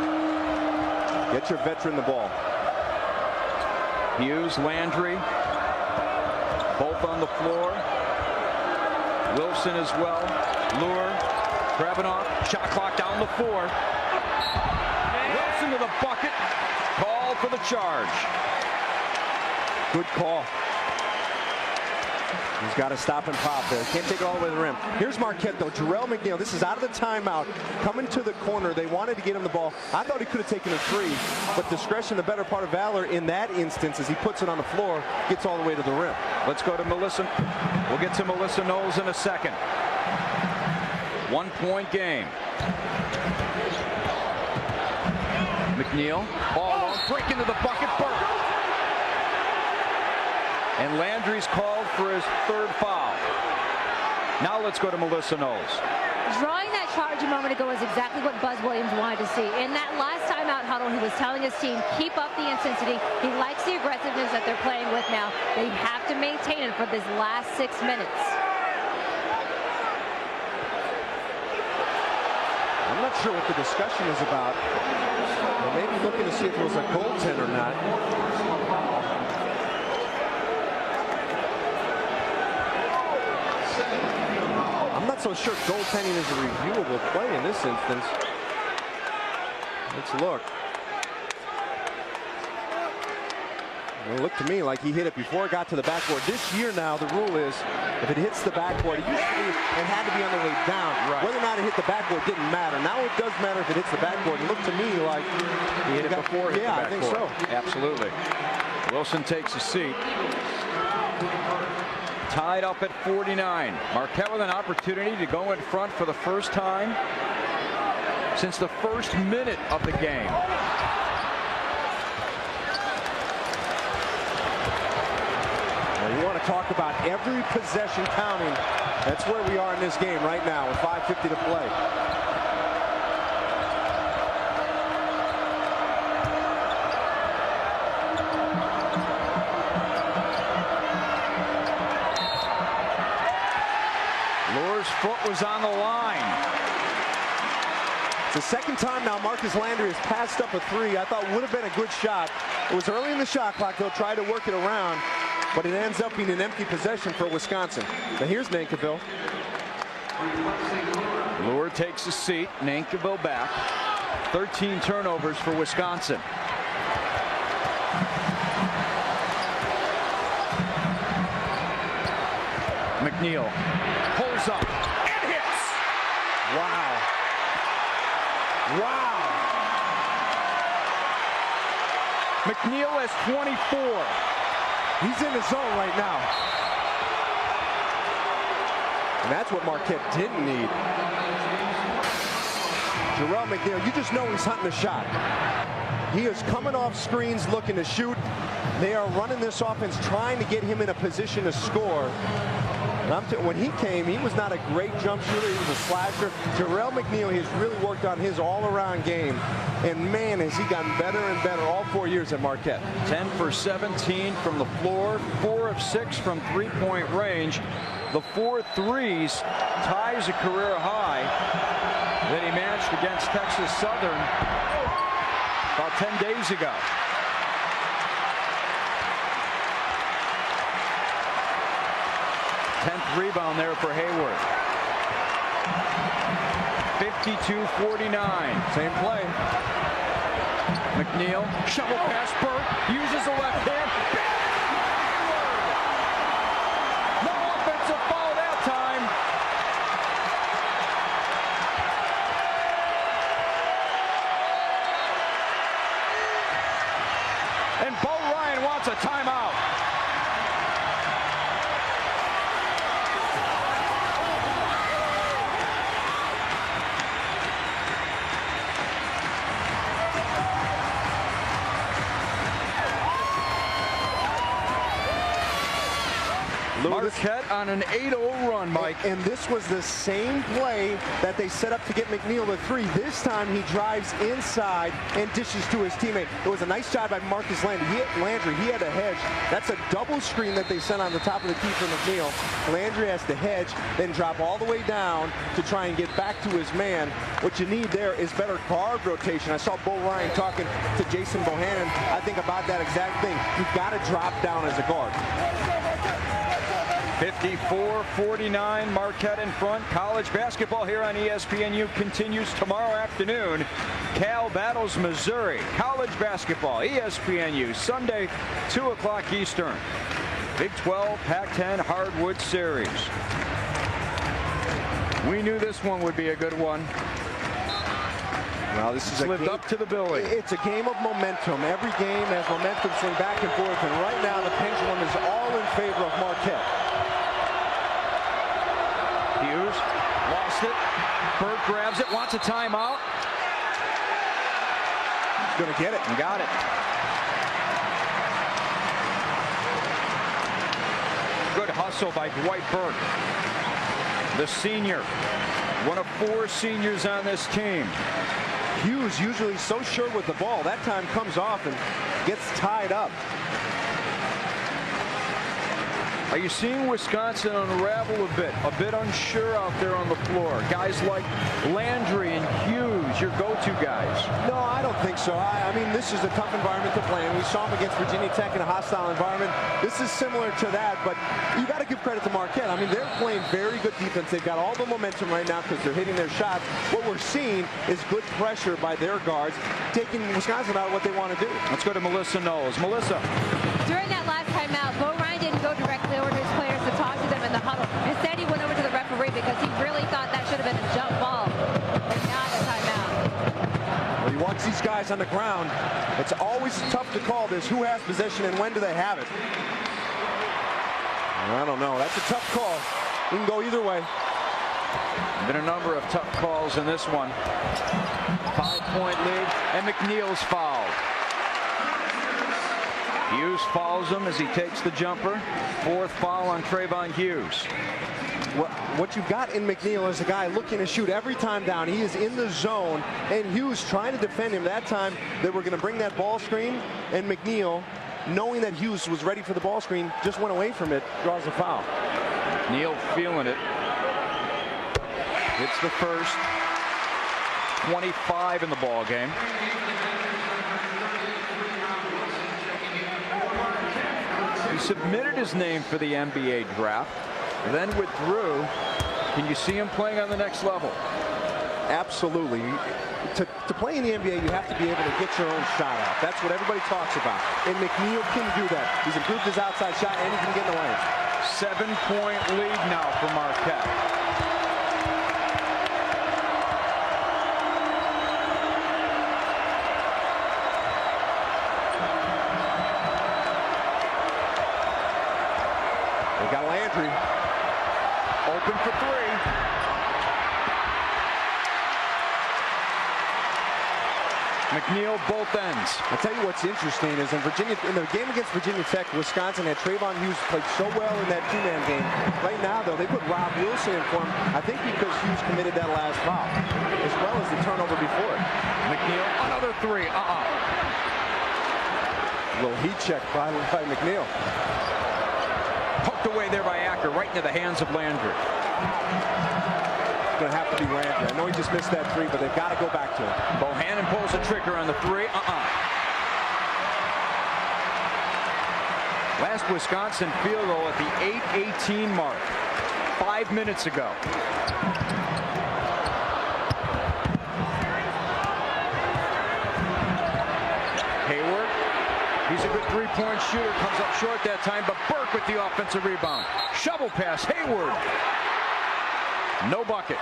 Get your veteran the ball. Hughes, Landry, both on the floor. Wilson as well. Lure. Krabbenov, shot clock down the 4. Wilson to the bucket. Call for the charge. Good call. He's got to stop and pop there. Can't take it all the way to the rim. Here's Marquette, though. Jarrell McNeil, this is out of the timeout. Coming to the corner. They wanted to get him the ball. I thought he could have taken a 3, but discretion, the better part of valor in that instance, as he puts it on the floor, gets all the way to the rim. Let's go to Melissa. We'll get to Melissa Knowles in a second. 1-point game. McNeil, ball on, break into the bucket, Burke. And Landry's called for his 3rd foul. Now let's go to Melissa Knowles. Drawing that charge a moment ago is exactly what Buzz Williams wanted to see. In that last timeout huddle, he was telling his team, keep up the intensity. He likes the aggressiveness that they're playing with now. They have to maintain it for this last 6 minutes. I'm not sure what the discussion is about. Well, maybe looking to see if it was a goaltend or not. I'm not so sure goaltending is a reviewable play in this instance. Let's look. It looked to me like he hit it before it got to the backboard. This year now, the rule is if it hits the backboard, it used to be it had to be on the way down. Right. Whether or not it hit the backboard didn't matter. Now it does matter if it hits the backboard. It looked to me like he hit it before. Yeah, I think so. Absolutely. Wilson takes a seat. Tied up at 49. Marquette with an opportunity to go in front for the first time since the first minute of the game. You want to talk about every possession counting. That's where we are in this game right now with 5:50 to play. Lure's foot was on the line. It's the second time now Marcus Landry has passed up a 3. I thought would have been a good shot. It was early in the shot clock. They'll try to work it around, but it ends up being an empty possession for Wisconsin. Now here's Nankiville. Lure takes a seat. Nankiville back. 13 turnovers for Wisconsin. McNeil pulls up and hits. Wow. Wow. McNeil has 24. He's in the zone right now. And that's what Marquette didn't need. Jarrell McNeil, you just know he's hunting a shot. He is coming off screens looking to shoot. They are running this offense trying to get him in a position to score. When he came, he was not a great jump shooter. He was a slasher. Jarrell McNeil has really worked on his all-around game. And, man, has he gotten better and better all 4 years at Marquette. 10 for 17 from the floor, 4 of 6 from three-point range. The 4 threes ties a career high that he matched against Texas Southern about 10 days ago. 10th rebound there for Hayward. 52-49. Same play. McNeil, shovel pass, Burke, uses the left hand. No offensive foul that time. And Bo Ryan wants a timeout. Marquette on an 8-0 run, Mike. And this was the same play that they set up to get McNeil the three. This time he drives inside and dishes to his teammate. It was a nice job by Marcus Landry. He had a hedge. That's a double screen that they sent on the top of the key for McNeil. Landry has to hedge, then drop all the way down to try and get back to his man. What you need there is better guard rotation. I saw Bo Ryan talking to Jason Bohannon, I think, about that exact thing. You've got to drop down as a guard. 54-49, Marquette in front. College basketball here on ESPNU continues tomorrow afternoon. Cal battles Missouri. College basketball, ESPNU, Sunday, 2 o'clock Eastern. Big 12, Pac-10 Hardwood Series. We knew this one would be a good one. Well, this is lived up to the billing. It's a game of momentum. Every game has momentum swing back and forth, and right now the pendulum is all in favor of Marquette. Hughes lost it. Burke grabs it, wants a timeout. He's going to get it. And got it. Good hustle by Dwight Burke, the senior. One of 4 seniors on this team. Hughes usually so sure with the ball. That time comes off and gets tied up. Are you seeing Wisconsin unravel a bit unsure out there on the floor? Guys like Landry and Hughes, your go-to guys. No, I don't think so. I mean, this is a tough environment to play in. We saw them against Virginia Tech in a hostile environment. This is similar to that, but you got to give credit to Marquette. I mean, they're playing very good defense. They've got all the momentum right now because they're hitting their shots. What we're seeing is good pressure by their guards, taking Wisconsin out of what they want to do. Let's go to Melissa Knowles. Melissa. During that last timeout, Bo Ryan didn't go directly over to his players to talk to them in the huddle. Instead, he went over to the referee because he really thought that should have been a jump ball, but not a timeout. Well, he wants these guys on the ground. It's always tough to call this. Who has possession and when do they have it? I don't know. That's a tough call. You can go either way. Been a number of tough calls in this one. 5-point lead, and McNeil's fouled. Hughes fouls him as he takes the jumper. 4th foul on Trayvon Hughes. What you've got in McNeil is a guy looking to shoot every time down. He is in the zone, and Hughes trying to defend him. That time they were going to bring that ball screen, and McNeil, knowing that Hughes was ready for the ball screen, just went away from it, draws a foul. McNeil feeling it. It's the first. 25 in the ball game. He submitted his name for the NBA draft, then withdrew. Can you see him playing on the next level? Absolutely. To play in the NBA, you have to be able to get your own shot off. That's what everybody talks about. And McNeil can do that. He's improved his outside shot, and he can get in the lane. 7-point lead now for Marquette. Got Landry open for 3. McNeil both ends. I'll tell you what's interesting is in the game against Virginia Tech, Wisconsin had Trayvon Hughes played so well in that two-man game. Right now, though, they put Rob Wilson in for him, I think because Hughes committed that last foul, as well as the turnover before it. McNeil, another three. Little heat check by McNeil. Poked away there by Acker, right into the hands of Landry. Going to have to be Landry. I know he just missed that three, but they've got to go back to him. Bohannon pulls the trigger on the three. Last Wisconsin field goal at the 8:18 mark, 5 minutes ago. Hayward, he's a good three-point shooter, comes up short that time, but Burke with the offensive rebound. Shovel pass, Hayward. No bucket.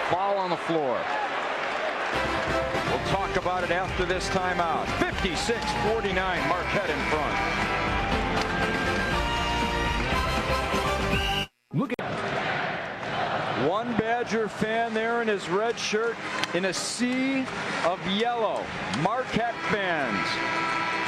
Foul on the floor. We'll talk about it after this timeout. 56-49, Marquette in front. Look at one Badger fan there in his red shirt in a sea of yellow. Marquette fans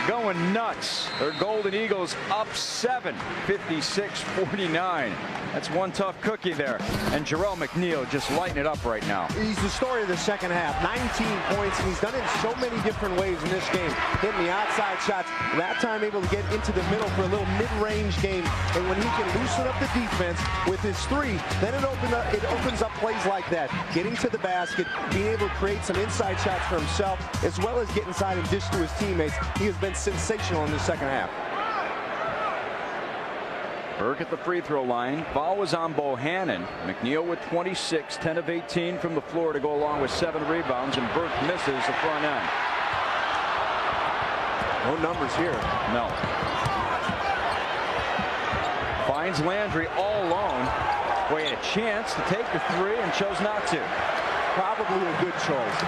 going nuts. Their Golden Eagles up 7, 56-49. That's one tough cookie there. And Jarrell McNeil just lighting it up right now. He's the story of the second half. 19 points, and he's done it in so many different ways in this game. Hitting the outside shots, that time able to get into the middle for a little mid-range game. And when he can loosen up the defense with his three, then it opens up plays like that. Getting to the basket, being able to create some inside shots for himself, as well as get inside and dish to his teammates. He has been sensational in the second half. Burke at the free throw line. Foul was on Bohannon. McNeil with 26, 10 of 18 from the floor to go along with 7 rebounds, and Burke misses the front end. No numbers here. No. Finds Landry all alone. Boy, had a chance to take the three and chose not to. Probably a good choice.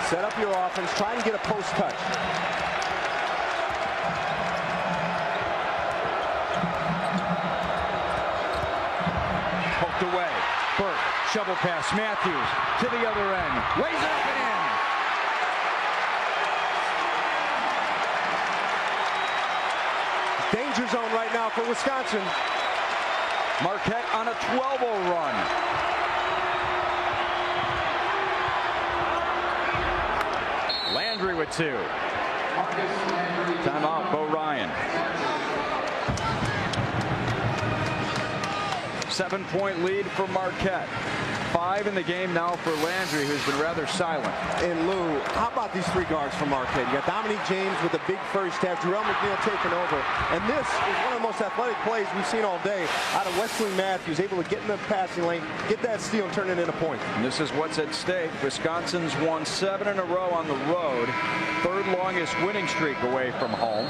Set up your offense. Try and get a post touch. Away. Burke, shovel pass, Matthews to the other end. Lays it up and in. Danger zone right now for Wisconsin. Marquette on a 12-0 run. Landry with 2. Timeout, Bo Ryan. 7-point lead for Marquette. 5 in the game now for Landry, who's been rather silent. And Lou, how about these 3 guards from Marquette? You got Dominique James with a big first half, Jarrell McNeil taking over. And this is one of the most athletic plays we've seen all day out of Wesley Matthews, able to get in the passing lane, get that steal, and turn it into points. And this is what's at stake. Wisconsin's won 7 in a row on the road. 3rd longest winning streak away from home.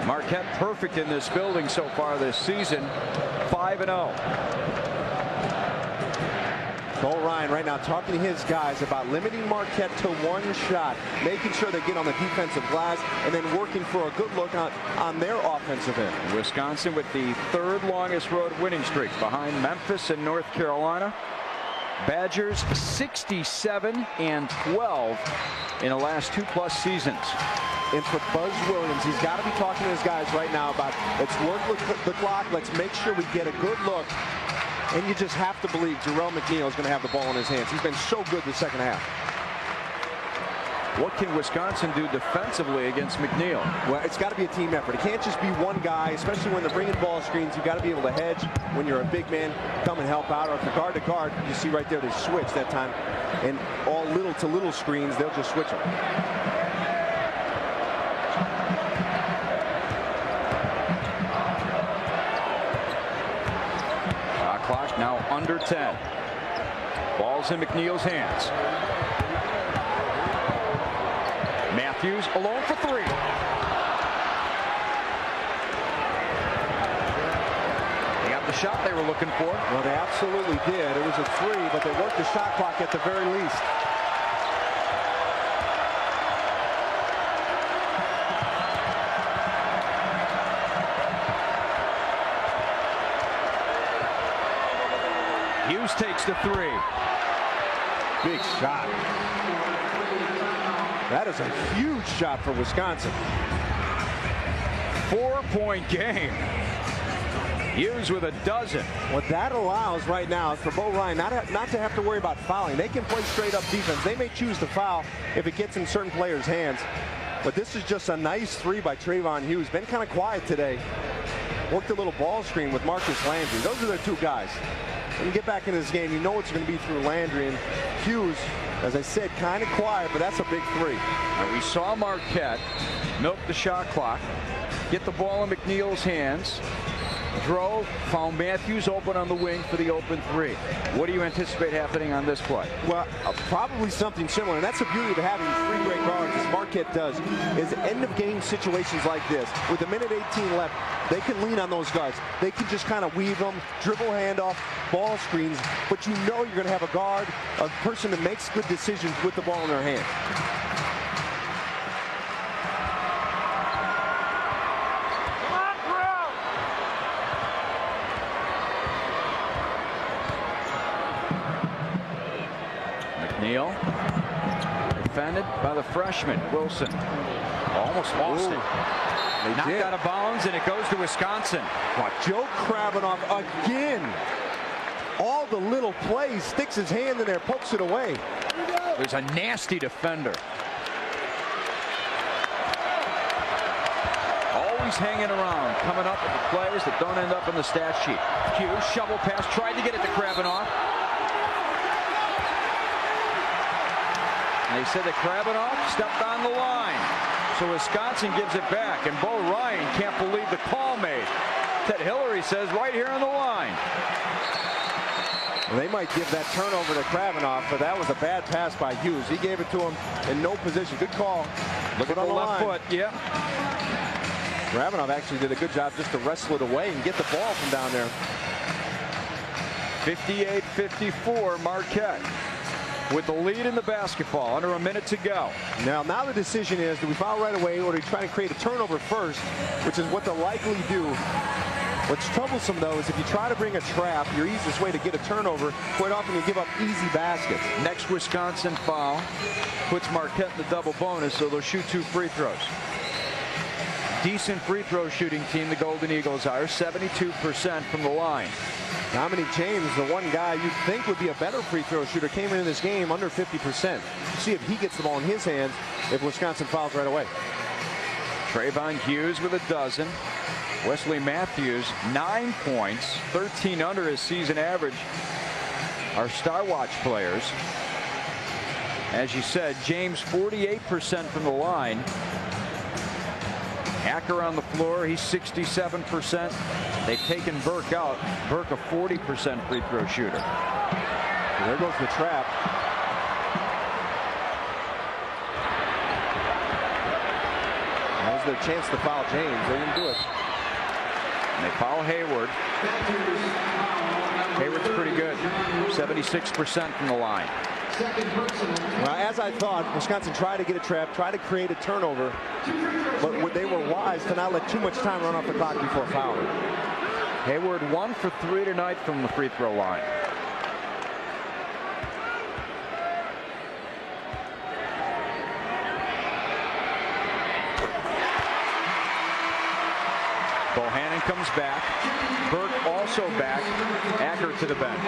Marquette perfect in this building so far this season. 5-0. Bo Ryan right now talking to his guys about limiting Marquette to 1 shot, making sure they get on the defensive glass, and then working for a good look on their offensive end. Wisconsin with the 3rd longest road winning streak behind Memphis and North Carolina. Badgers 67-12 in the last 2+ seasons. And for Buzz Williams, he's got to be talking to his guys right now about let's work with the clock, let's make sure we get a good look. And you just have to believe Jarrell McNeil is going to have the ball in his hands. He's been so good the second half. What can Wisconsin do defensively against McNeil? Well, it's got to be a team effort. It can't just be one guy, especially when they're bringing ball screens. You've got to be able to hedge when you're a big man, come and help out. Or if they're guard to guard, you see right there, they switch that time. And all little to little screens, they'll just switch them. Clock now under 10. Ball's in McNeil's hands. Matthews alone for 3. They got the shot they were looking for. Well, they absolutely did. It was a 3, but they worked the shot clock at the very least. Hughes takes the 3. Big shot. That is a huge shot for Wisconsin. 4-point game. Hughes with a dozen. What that allows right now is for Bo Ryan not to have to worry about fouling. They can play straight up defense. They may choose to foul if it gets in certain players' hands. But this is just a nice three by Trayvon Hughes. Been kind of quiet today. Worked a little ball screen with Marcus Landry. Those are their two guys. When you get back into this game, you know it's going to be through Landry. And Hughes, as I said, kind of quiet, but that's a big three. And we saw Marquette milk the shot clock, get the ball in McNeil's hands, drove, found Matthews open on the wing for the open three. What do you anticipate happening on this play? Well, probably something similar, and that's the beauty of having three great guards, as Marquette does, is end-of-game situations like this. With a minute 18 left, they can lean on those guards. They can just kind of weave them, dribble handoff, ball screens, but you know you're going to have a guard, a person that makes good decisions with the ball in their hand. McNeil, defended by the freshman, Wilson. Almost lost it. Knocked out of bounds, and it goes to Wisconsin. Wow, Joe Krabbenhoff again. All the little plays, sticks his hand in there, pokes it away. There's a nasty defender. Always hanging around, coming up with the plays that don't end up in the stat sheet. Hughes, shovel pass, tried to get it to Krabbenhoff. And they said that Krabbenhoff stepped on the line. So Wisconsin gives it back, and Bo Ryan can't believe the call made. Ted Hillary says right here on the line. Well, they might give that turnover to Krabbenhoff, but that was a bad pass by Hughes. He gave it to him in no position. Good call. Look at the left foot. Yeah. Krabbenhoff actually did a good job just to wrestle it away and get the ball from down there. 58-54 Marquette with the lead in the basketball, under a minute to go. Now the decision is, do we foul right away, or do we try to create a turnover first, which is what they'll likely do. What's troublesome, though, is if you try to bring a trap, your easiest way to get a turnover, quite often you give up easy baskets. Next Wisconsin foul puts Marquette in the double bonus, so they'll shoot 2 free throws. Decent free throw shooting team, the Golden Eagles are 72% from the line. Dominique James, the one guy you'd think would be a better free throw shooter, came into this game under 50%. See if he gets the ball in his hands if Wisconsin fouls right away. Trayvon Hughes with a dozen. Wesley Matthews, 9 points, 13 under his season average. Our Star Watch players. As you said, James 48% from the line. Hacker on the floor, he's 67%. They've taken Burke out. Burke a 40% free throw shooter. There goes the trap. That was their chance to foul James. They didn't do it. And they foul Hayward. Hayward's pretty good. 76% from the line. Well, as I thought, Wisconsin tried to get a trap, tried to create a turnover, but they were wise to not let too much time run off the clock before fouling. Hayward 1 for 3 tonight from the free throw line. Bohannon comes back. Burke also back. Acker to the bench.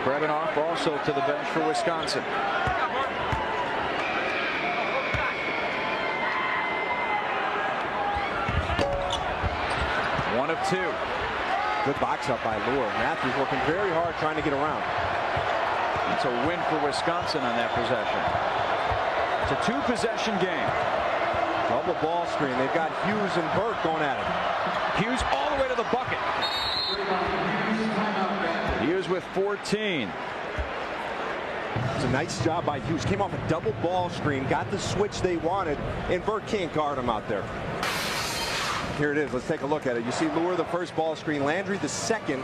Krabbenhoff also to the bench for Wisconsin. One of 2. Good box up by Lure. Matthews working very hard trying to get around. It's a win for Wisconsin on that possession. It's a 2-possession game. Double ball screen. They've got Hughes and Burke going at it. Hughes all the way to the bucket. Hughes with 14. It's a nice job by Hughes. Came off a double ball screen, got the switch they wanted, and Burke can't guard him out there. Here it is. Let's take a look at it. You see Lure the first ball screen, Landry the second.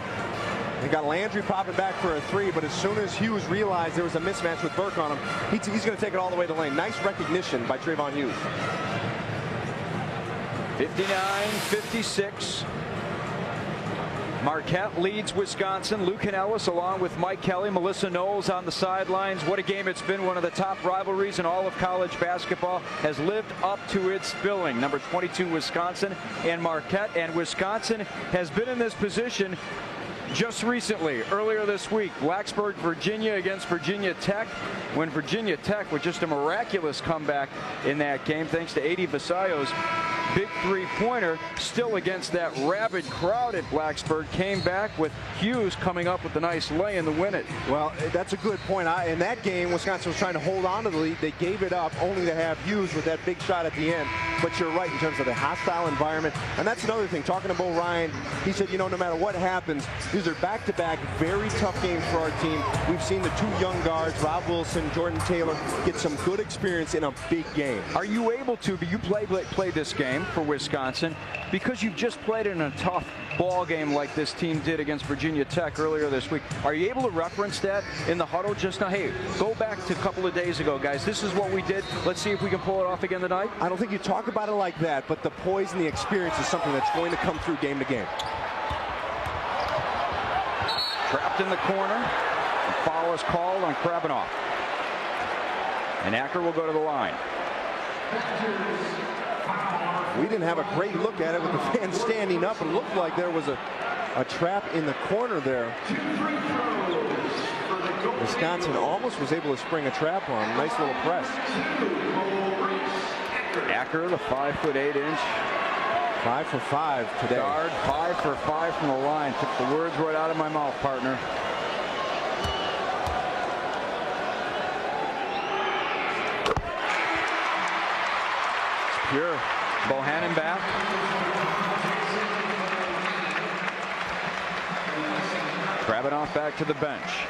They got Landry popping back for a 3, but as soon as Hughes realized there was a mismatch with Burke on him, he's going to take it all the way to the lane. Nice recognition by Trayvon Hughes. 59-56. Marquette leads Wisconsin. Luke Ellis along with Mike Kelly, Melissa Knowles on the sidelines. What a game it's been. One of the top rivalries in all of college basketball has lived up to its billing. Number 22 Wisconsin and Marquette. And Wisconsin has been in this position just recently, earlier this week. Blacksburg, Virginia against Virginia Tech, when Virginia Tech, with just a miraculous comeback in that game, thanks to A.D. Vasallo's big three-pointer, still against that rabid crowd at Blacksburg, came back with Hughes coming up with a nice lay in to win it. Well, that's a good point. In that game, Wisconsin was trying to hold on to the lead. They gave it up only to have Hughes with that big shot at the end. But you're right in terms of the hostile environment. And that's another thing. Talking to Bo Ryan, he said, you know, no matter what happens, these are back-to-back very tough games for our team. We've seen the two young guards, Rob Wilson, Jordan Taylor, get some good experience in a big game. Are you able to, but you play this game for Wisconsin because you've just played in a tough ball game like this team did against Virginia Tech earlier this week. Are you able to reference that in the huddle just now? Hey, go back to a couple of days ago, guys. This is what we did. Let's see if we can pull it off again tonight. I don't think you talk about it like that, but the poise and the experience is something that's going to come through game to game. Trapped in the corner. And foul is called on Krabbenhoff. And Acker will go to the line. We didn't have a great look at it with the fans standing up. It looked like there was a trap in the corner there. Wisconsin almost was able to spring a trap on. Nice little press. Acker, the 5'8" 5 for 5 today. Guard, 5 for 5 from the line. Took the words right out of my mouth, partner. It's pure. Bohannon back. Krabbenhoff back to the bench.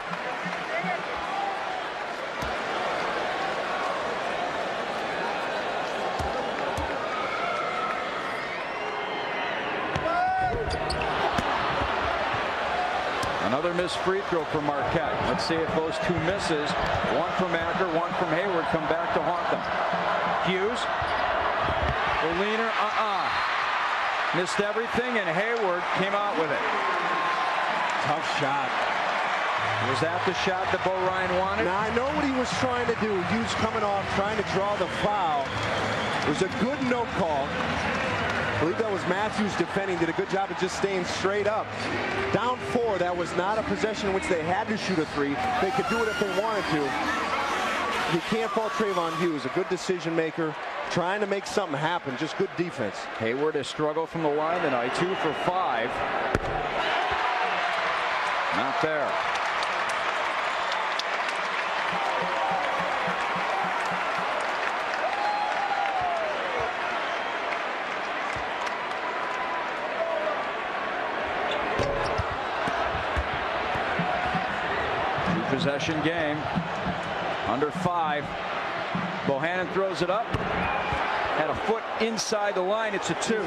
Another missed free throw for Marquette. Let's see if those two misses, one from Acker, one from Hayward, come back to haunt them. Hughes. The leaner, missed everything, and Hayward came out with it. Tough shot. Was that the shot that Bo Ryan wanted? Now, I know what he was trying to do. Hughes coming off, trying to draw the foul. It was a good no call. I believe that was Matthews defending. Did a good job of just staying straight up. Down 4, that was not a possession in which they had to shoot a 3. They could do it if they wanted to. You can't fault Trayvon Hughes, a good decision maker, trying to make something happen. Just good defense. Hayward has struggled from the line tonight. 2 for 5. Not there. Possession game. Under 5. Bohannon throws it up. Had a foot inside the line. It's a 2.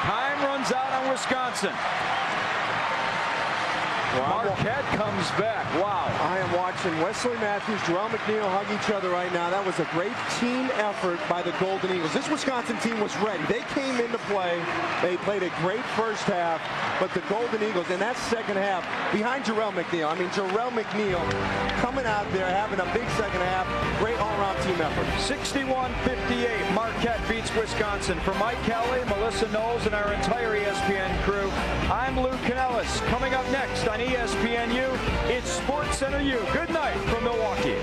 Time runs out on Wisconsin. Well, Marquette comes back. Wow. I am watching Wesley Matthews, Jarrell McNeil hug each other right now. That was a great team effort by the Golden Eagles. This Wisconsin team was ready. They came into play. They played a great first half, but the Golden Eagles in that second half, behind Jarrell McNeil. I mean, Jarrell McNeil coming out there, having a big second half. Great all-around team effort. 61-58. Marquette beats Wisconsin. For Mike Kelly, Melissa Knowles, and our entire ESPN crew, I'm Luke Ellis. Coming up next on ESPNU, it's SportsCenter U. Good night from Milwaukee.